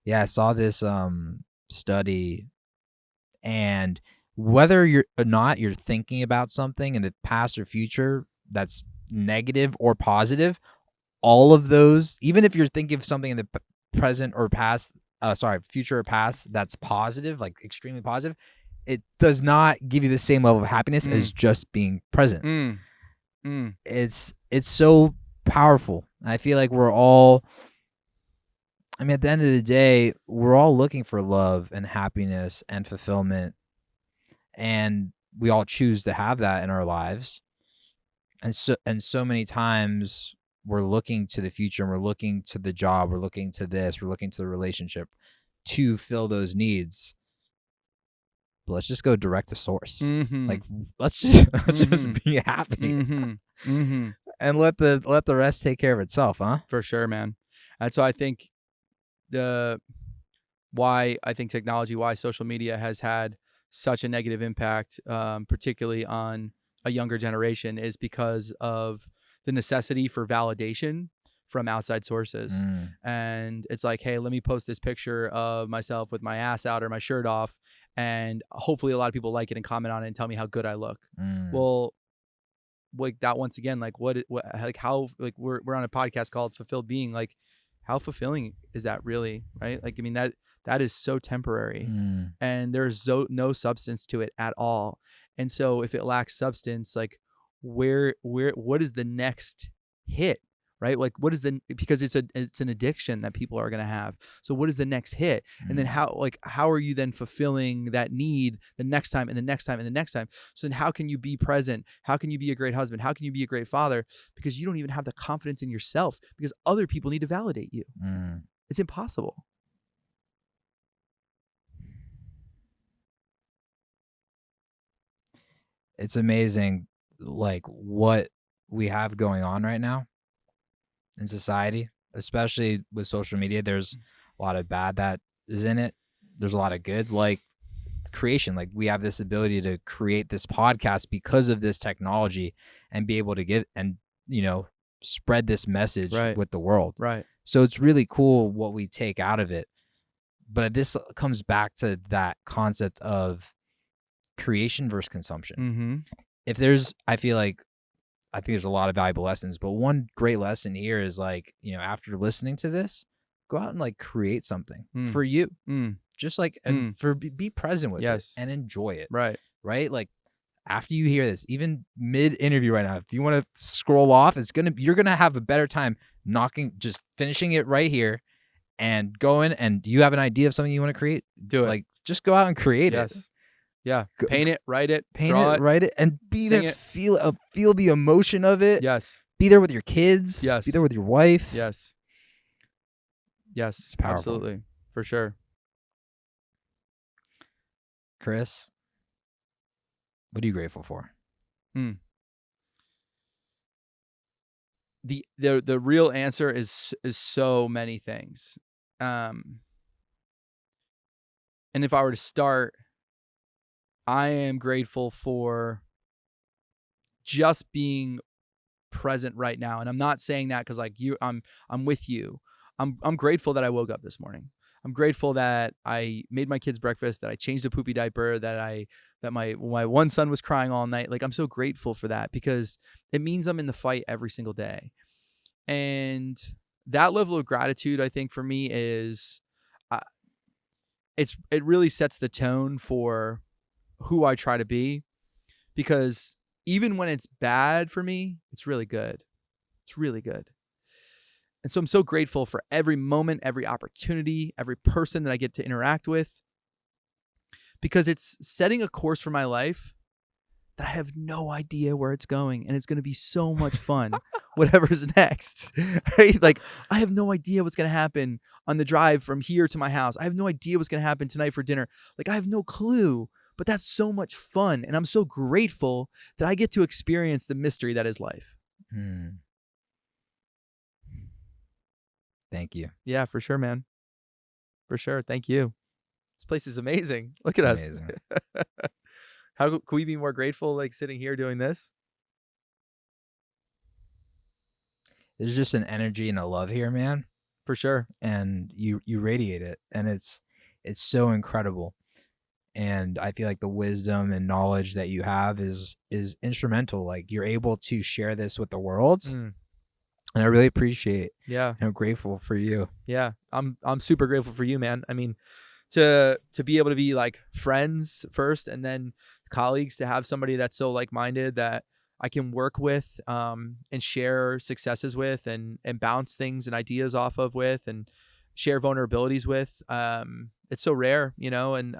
Yeah, I saw this study, and whether you're thinking about something in the past or future that's negative or positive, all of those, even if you're thinking of something in the present or past, future or past that's positive, like extremely positive, it does not give you the same level of happiness as just being present. It's so powerful. I feel like we're all, at the end of the day, we're all looking for love and happiness and fulfillment. And we all choose to have that in our lives. And so many times we're looking to the future, and we're looking to the job, we're looking to this, we're looking to the relationship to fill those needs. But let's just go direct to source. Like, let's just be happy. And let the rest take care of itself, huh? For sure, man. And so I think why social media has had such a negative impact, particularly on a younger generation, is because of the necessity for validation from outside sources. And it's like, hey, let me post this picture of myself with my ass out or my shirt off, and hopefully a lot of people like it and comment on it and tell me how good I look. Well, like that, once again, like we're on a podcast called Fulfilled Being. Like, how fulfilling is that really, right? Like, that is so temporary, and there's no substance to it at all. And so if it lacks substance, like what is the next hit, right? Like because it's an addiction that people are going to have. So what is the next hit? And then how are you then fulfilling that need the next time and the next time and the next time? So then how can you be present? How can you be a great husband? How can you be a great father? Because you don't even have the confidence in yourself, because other people need to validate you. It's impossible. It's amazing, like, what we have going on right now in society, especially with social media. There's a lot of bad that is in it. There's a lot of good, like creation. Like, we have this ability to create this podcast because of this technology and be able to give and, spread this message with the world. Right. So it's really cool what we take out of it. But this comes back to that concept of creation versus consumption. I think there's a lot of valuable lessons, but one great lesson here is, like, after listening to this, go out and like create something for you. Just like, and be present with it and enjoy it. Right. Like, after you hear this, even mid interview right now, if you want to scroll off, you're going to have a better time just finishing it right here and going, and you have an idea of something you want to create, do it. Like, just go out and create it. Yeah. Paint it, write it, write it, and be there. Feel the emotion of it. Yes. Be there with your kids. Yes. Be there with your wife. Yes. It's powerful. Absolutely. For sure. Chris, what are you grateful for? The real answer is so many things. And if I were to start, I am grateful for just being present right now. And I'm not saying that because, like, I'm with you. I'm grateful that I woke up this morning. I'm grateful that I made my kids breakfast, that I changed a poopy diaper, that my one son was crying all night. Like, I'm so grateful for that, because it means I'm in the fight every single day. And that level of gratitude, I think, for me is, it really sets the tone for who I try to be. Because even when it's bad for me, it's really good. It's really good. And so I'm so grateful for every moment, every opportunity, every person that I get to interact with, because it's setting a course for my life that I have no idea where it's going, and it's going to be so much fun, whatever's next, right? Like, I have no idea what's going to happen on the drive from here to my house. I have no idea what's going to happen tonight for dinner. Like, I have no clue, but that's so much fun, and I'm so grateful that I get to experience the mystery that is life. Thank you. Yeah, for sure, man. For sure. Thank you. This place is amazing. Look at us. Amazing. How can we be more grateful, like sitting here doing this? There's just an energy and a love here, man. For sure. And you radiate it, and it's so incredible. And I feel like the wisdom and knowledge that you have is instrumental. Like, you're able to share this with the world. And I really appreciate. Yeah. And I'm grateful for you. Yeah. I'm super grateful for you, man. I mean, to be able to be like friends first, and then colleagues, to have somebody that's so like-minded that I can work with, and share successes with, and bounce things and ideas off of with, and share vulnerabilities with. It's so rare, you know, and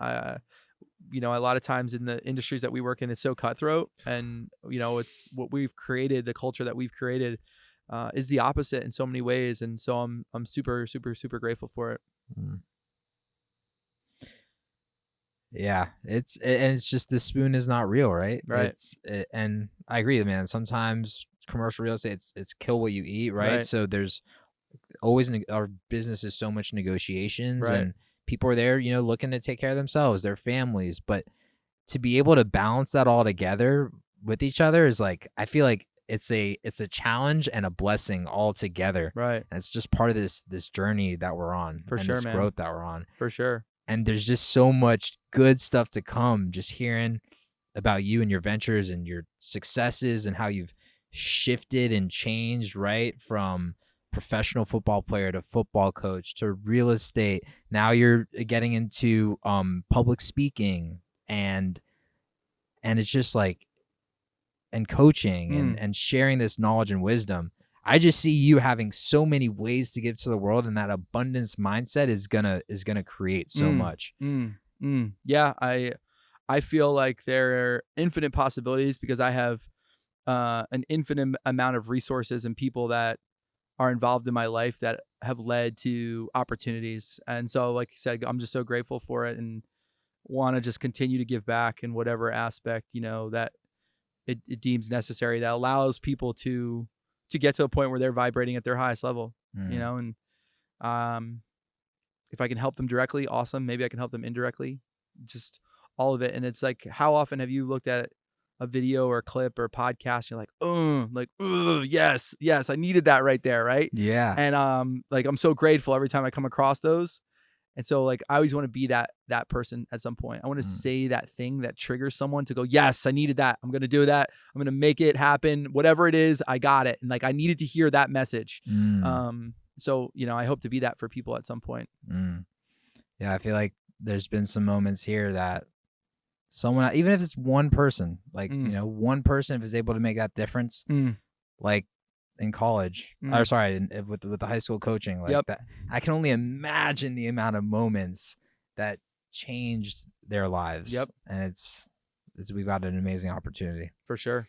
you know, a lot of times in the industries that we work in, it's so cutthroat, and you know, it's what we've created, the culture that we've created, is the opposite in so many ways. And so I'm super, super, super grateful for it. Yeah, it's just, the spoon is not real, right? Right. And I agree, man. Sometimes commercial real estate, it's kill what you eat, right? So there's always, our business is so much negotiations, and people are there, you know, looking to take care of themselves, their families, but to be able to balance that all together with each other is like, I feel like it's a challenge and a blessing all together. Right. And it's just part of this journey that we're on, For and sure, this man. growth that we're on. For sure. And there's just so much good stuff to come, just hearing about you and your ventures and your successes, and how you've shifted and changed, right? From professional football player to football coach to real estate. Now you're getting into public speaking, and it's just like, and coaching, and sharing this knowledge and wisdom. I just see you having so many ways to give to the world, and that abundance mindset is gonna create so much. Yeah, I feel like there are infinite possibilities, because I have an infinite amount of resources and people that are involved in my life that have led to opportunities. And so, like you said, I'm just so grateful for it, and want to just continue to give back in whatever aspect, you know, that it deems necessary, that allows people to get to a point where they're vibrating at their highest level, you know. And if I can help them directly, awesome. Maybe I can help them indirectly, just all of it. And it's like, how often have you looked at a video or a clip or a podcast, you're like, yes, I needed that right there, right? Yeah. And like, I'm so grateful every time I come across those. And so, like, I always want to be that person at some point. I want to say that thing that triggers someone to go, yes, I needed that. I'm going to do that. I'm going to make it happen. Whatever it is, I got it. And like, I needed to hear that message. So, you know, I hope to be that for people at some point. Yeah, I feel like there's been some moments here that someone, even if it's one person, like, you know, one person, if is able to make that difference, like in college, or sorry, with the high school coaching, like that, I can only imagine the amount of moments that changed their lives. And it's we've got an amazing opportunity. For sure.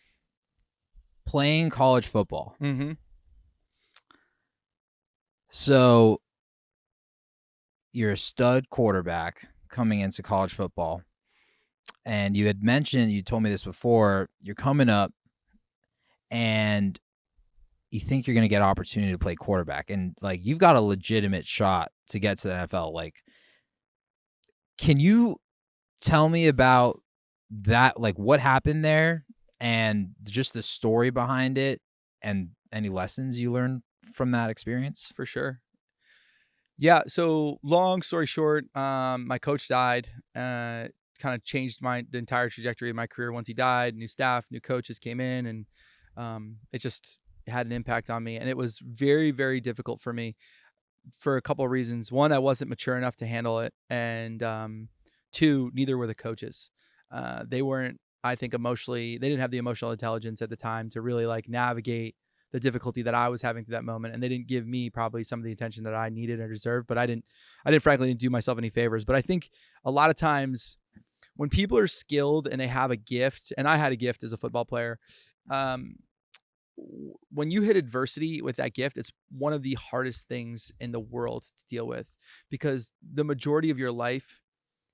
Playing college football. So you're a stud quarterback coming into college football. And you had mentioned, you told me this before, you're coming up and you think you're going to get an opportunity to play quarterback. And like, you've got a legitimate shot to get to the NFL. Like, can you tell me about that? Like, what happened there and just the story behind it, and any lessons you learned from that experience? For sure. Yeah. So long story short, my coach died, kind of changed the entire trajectory of my career. Once he died, new staff, new coaches came in, and it just had an impact on me. And it was very, very difficult for me for a couple of reasons. One, I wasn't mature enough to handle it. And two, neither were the coaches. They weren't I think emotionally, they didn't have the emotional intelligence at the time to really like navigate the difficulty that I was having through that moment. And they didn't give me probably some of the attention that I needed or deserved, but I didn't frankly didn't do myself any favors. But I think a lot of times when people are skilled and they have a gift, and I had a gift as a football player, when you hit adversity with that gift, it's one of the hardest things in the world to deal with, because the majority of your life,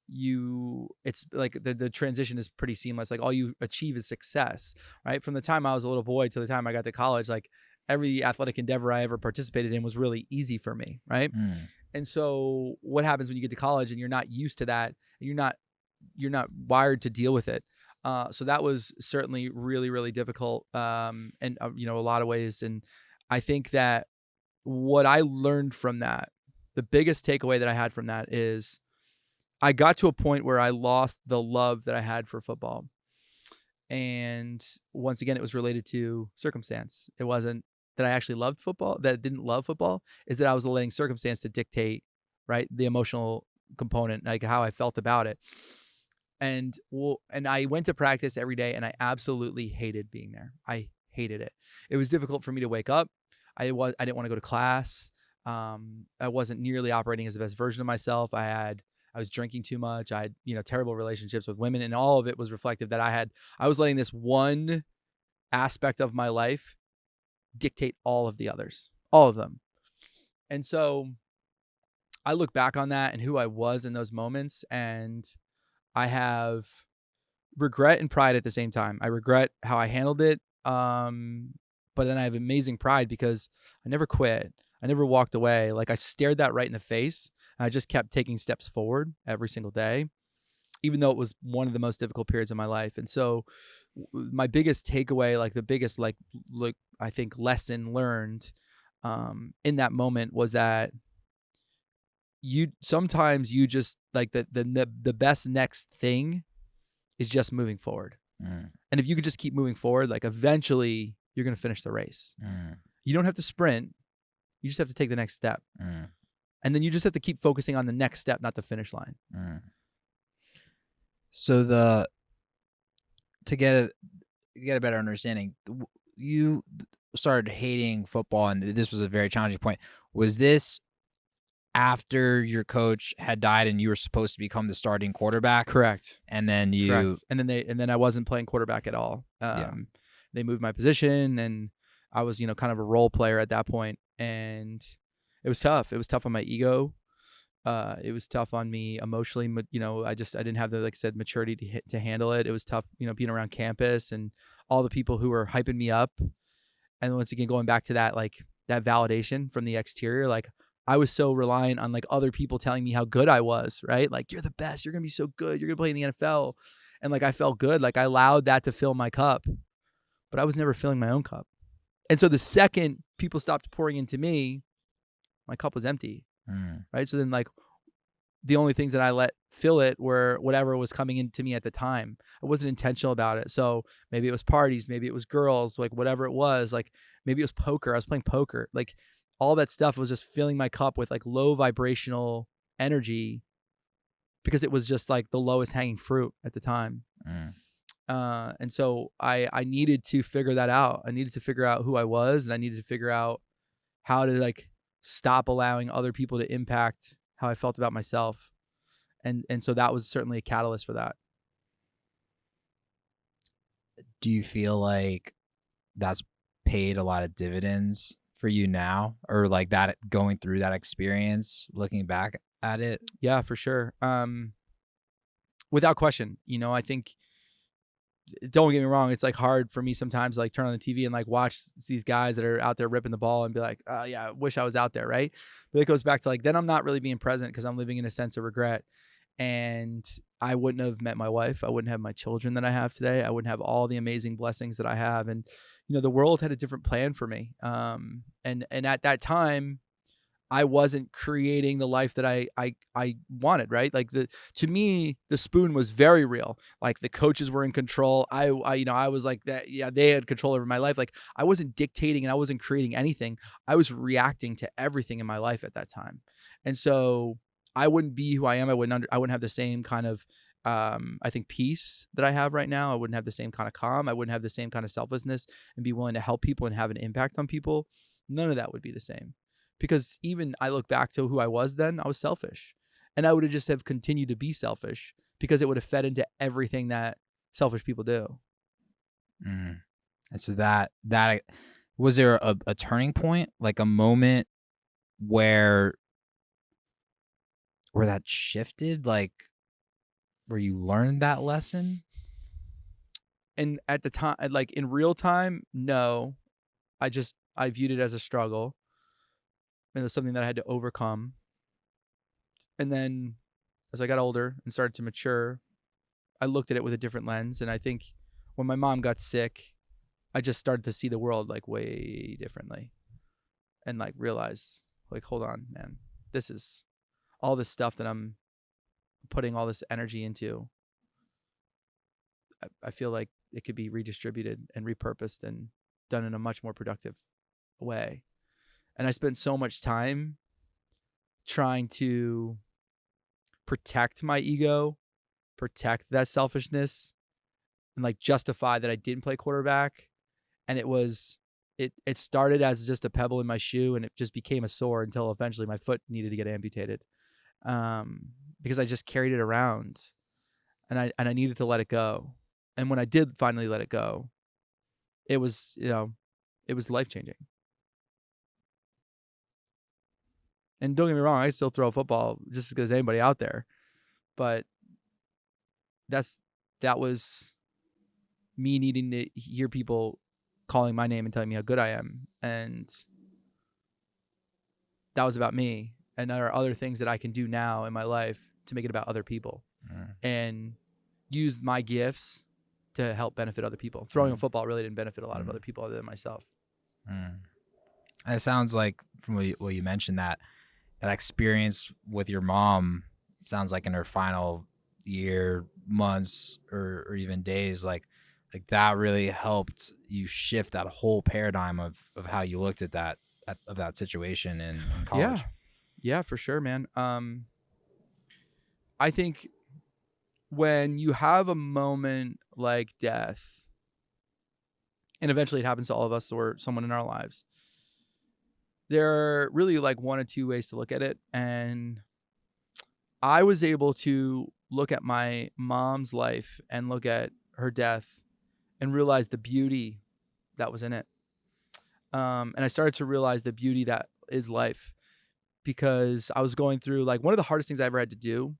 it's like the transition is pretty seamless. Like all you achieve is success, right? From the time I was a little boy to the time I got to college, like every athletic endeavor I ever participated in was really easy for me, right? And so what happens when you get to college and you're not used to that, and you're not wired to deal with it? So that was certainly really, really difficult, and a lot of ways. And I think that what I learned from that, the biggest takeaway that I had from that is I got to a point where I lost the love that I had for football. And once again, it was related to circumstance. It wasn't that I actually loved football, that I didn't love football, is that I was letting circumstance to dictate, right, the emotional component, like how I felt about it. And I went to practice every day, and I absolutely hated being there. I hated it. It was difficult for me to wake up. I didn't want to go to class. I wasn't nearly operating as the best version of myself. I was drinking too much. I had, terrible relationships with women, and all of it was reflective that I was letting this one aspect of my life dictate all of the others, all of them. And so I look back on that and who I was in those moments, and I have regret and pride at the same time. I regret how I handled it. But then I have amazing pride because I never quit. I never walked away. Like I stared that right in the face. And I just kept taking steps forward every single day, even though it was one of the most difficult periods of my life. And so my biggest takeaway, like the biggest, like I think lesson learned, in that moment was that sometimes you just like the best next thing is just moving forward. And if you could just keep moving forward, like eventually you're going to finish the race. You don't have to sprint. You just have to take the next step. And then you just have to keep focusing on the next step, not the finish line. So to get a better understanding, you started hating football, and this was a very challenging point. Was this after your coach had died and you were supposed to become the starting quarterback? Correct. And then and then I wasn't playing quarterback at all. They moved my position, and I was, kind of a role player at that point. And it was tough. It was tough on my ego. It was tough on me emotionally. I didn't have the, like I said, maturity to handle it. It was tough, being around campus and all the people who were hyping me up. And once again, going back to that, like that validation from the exterior, like I was so reliant on like other people telling me how good I was, right? Like, you're the best. You're going to be so good. You're going to play in the NFL. And like, I felt good. Like I allowed that to fill my cup, but I was never filling my own cup. And so the second people stopped pouring into me, my cup was empty. Right. So then like the only things that I let fill it were whatever was coming into me at the time. I wasn't intentional about it. So maybe it was parties, maybe it was girls, like whatever it was, like maybe it was poker. I was playing poker. Like all that stuff was just filling my cup with like low vibrational energy because it was just like the lowest hanging fruit at the time. And so I needed to figure that out. I needed to figure out who I was, and I needed to figure out how to like stop allowing other people to impact how I felt about myself. And so that was certainly a catalyst for that. Do you feel like that's paid a lot of dividends for you now, or like that going through that experience, looking back at it? Yeah, for sure. Without question, I think, don't get me wrong, it's like hard for me sometimes to like turn on the TV and like watch these guys that are out there ripping the ball and be like, oh yeah, I wish I was out there, right? But it goes back to like, then I'm not really being present because I'm living in a sense of regret. And I wouldn't have met my wife. I wouldn't have my children that I have today. I wouldn't have all the amazing blessings that I have. And, the world had a different plan for me. And at that time, I wasn't creating the life that I wanted, right? Like to me, the spoon was very real. Like the coaches were in control. I was like that. Yeah, they had control over my life. Like I wasn't dictating and I wasn't creating anything. I was reacting to everything in my life at that time. And so I wouldn't be who I am. I wouldn't have the same kind of I think peace that I have right now. I wouldn't have the same kind of calm. I wouldn't have the same kind of selflessness and be willing to help people and have an impact on people. None of that would be the same, because even I look back to who I was then, I was selfish, and I would have just have continued to be selfish because it would have fed into everything that selfish people do. And so that was there a turning point, like a moment where that shifted, like where you learned that lesson? And at the time, like in real time, no, I viewed it as a struggle, and it was something that I had to overcome. And then as I got older and started to mature, I looked at it with a different lens. And I think when my mom got sick, I just started to see the world like way differently, and like realize, like, hold on, man, this is all this stuff that I'm putting all this energy into. I feel like it could be redistributed and repurposed and done in a much more productive way. And I spent so much time trying to protect my ego, protect that selfishness, and like justify that I didn't play quarterback. And it started as just a pebble in my shoe, and it just became a sore until eventually my foot needed to get amputated, because I just carried it around, and I needed to let it go. And when I did finally let it go, it was life changing. And don't get me wrong, I still throw football just as good as anybody out there, but that was me needing to hear people calling my name and telling me how good I am, and that was about me. And there are other things that I can do now in my life to make it about other people, and use my gifts to help benefit other people. Throwing a football really didn't benefit a lot of other people other than myself. And it sounds like from what you mentioned, that experience with your mom sounds like in her final year, months, or even days, like that really helped you shift that whole paradigm of how you looked at that situation in college. Yeah, for sure, man. I think when you have a moment like death, and eventually it happens to all of us or someone in our lives, there are really like one or two ways to look at it. And I was able to look at my mom's life and look at her death and realize the beauty that was in it. And I started to realize the beauty that is life, because I was going through, like, one of the hardest things I ever had to do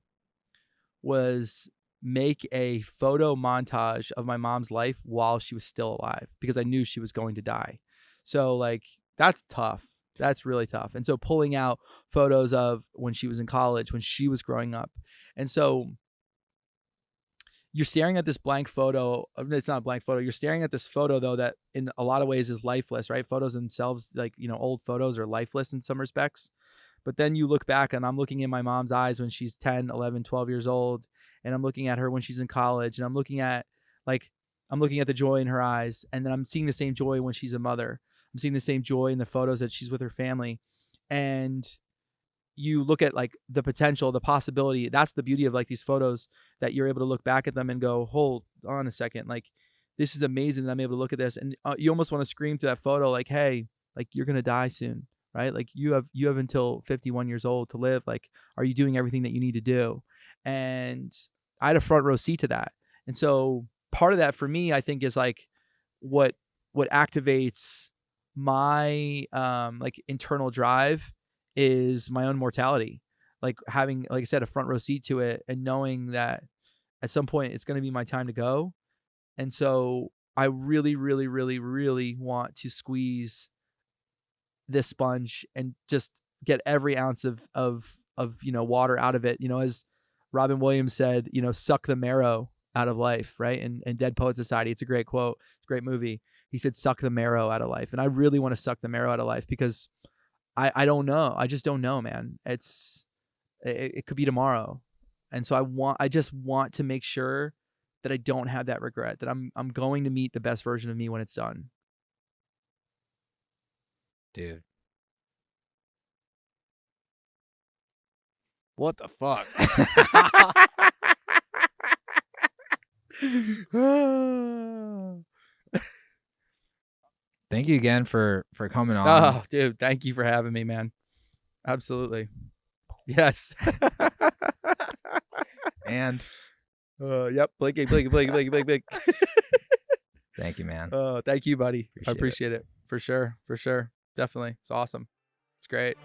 was make a photo montage of my mom's life while she was still alive, because I knew she was going to die. So like, that's tough. That's really tough. And so pulling out photos of when she was in college, when she was growing up. And so you're staring at this blank photo. It's not a blank photo. You're staring at this photo, though, that in a lot of ways is lifeless, right? Photos themselves, like, old photos are lifeless in some respects. But then you look back, and I'm looking in my mom's eyes when she's 10, 11, 12 years old. And I'm looking at her when she's in college. And I'm looking at the joy in her eyes. And then I'm seeing the same joy when she's a mother. I'm seeing the same joy in the photos that she's with her family. And you look at like the potential, the possibility. That's the beauty of like these photos, that you're able to look back at them and go, hold on a second. Like, this is amazing that I'm able to look at this. And you almost want to scream to that photo, like, hey, like, you're going to die soon, right? Like, you have until 51 years old to live. Like, are you doing everything that you need to do? And I had a front row seat to that. And so part of that for me, I think, is like what activates my like internal drive is my own mortality. Like, having, like I said, a front row seat to it, and knowing that at some point it's going to be my time to go. And so I really, really, really, really want to squeeze this sponge and just get every ounce of water out of it. As Robin Williams said, suck the marrow out of life, right? And Dead Poet Society, it's a great quote. It's a great movie. He said, suck the marrow out of life. And I really want to suck the marrow out of life, because I don't know. I just don't know, man. It could be tomorrow. And so I just want to make sure that I don't have that regret, that I'm going to meet the best version of me when it's done. Dude. What the fuck? Thank you again for coming on. Oh, dude, thank you for having me, man. Absolutely. Yes. And yep. Blink. thank you, man. Thank you, buddy. I Appreciate it. appreciate it. For sure. Definitely. It's awesome. It's great.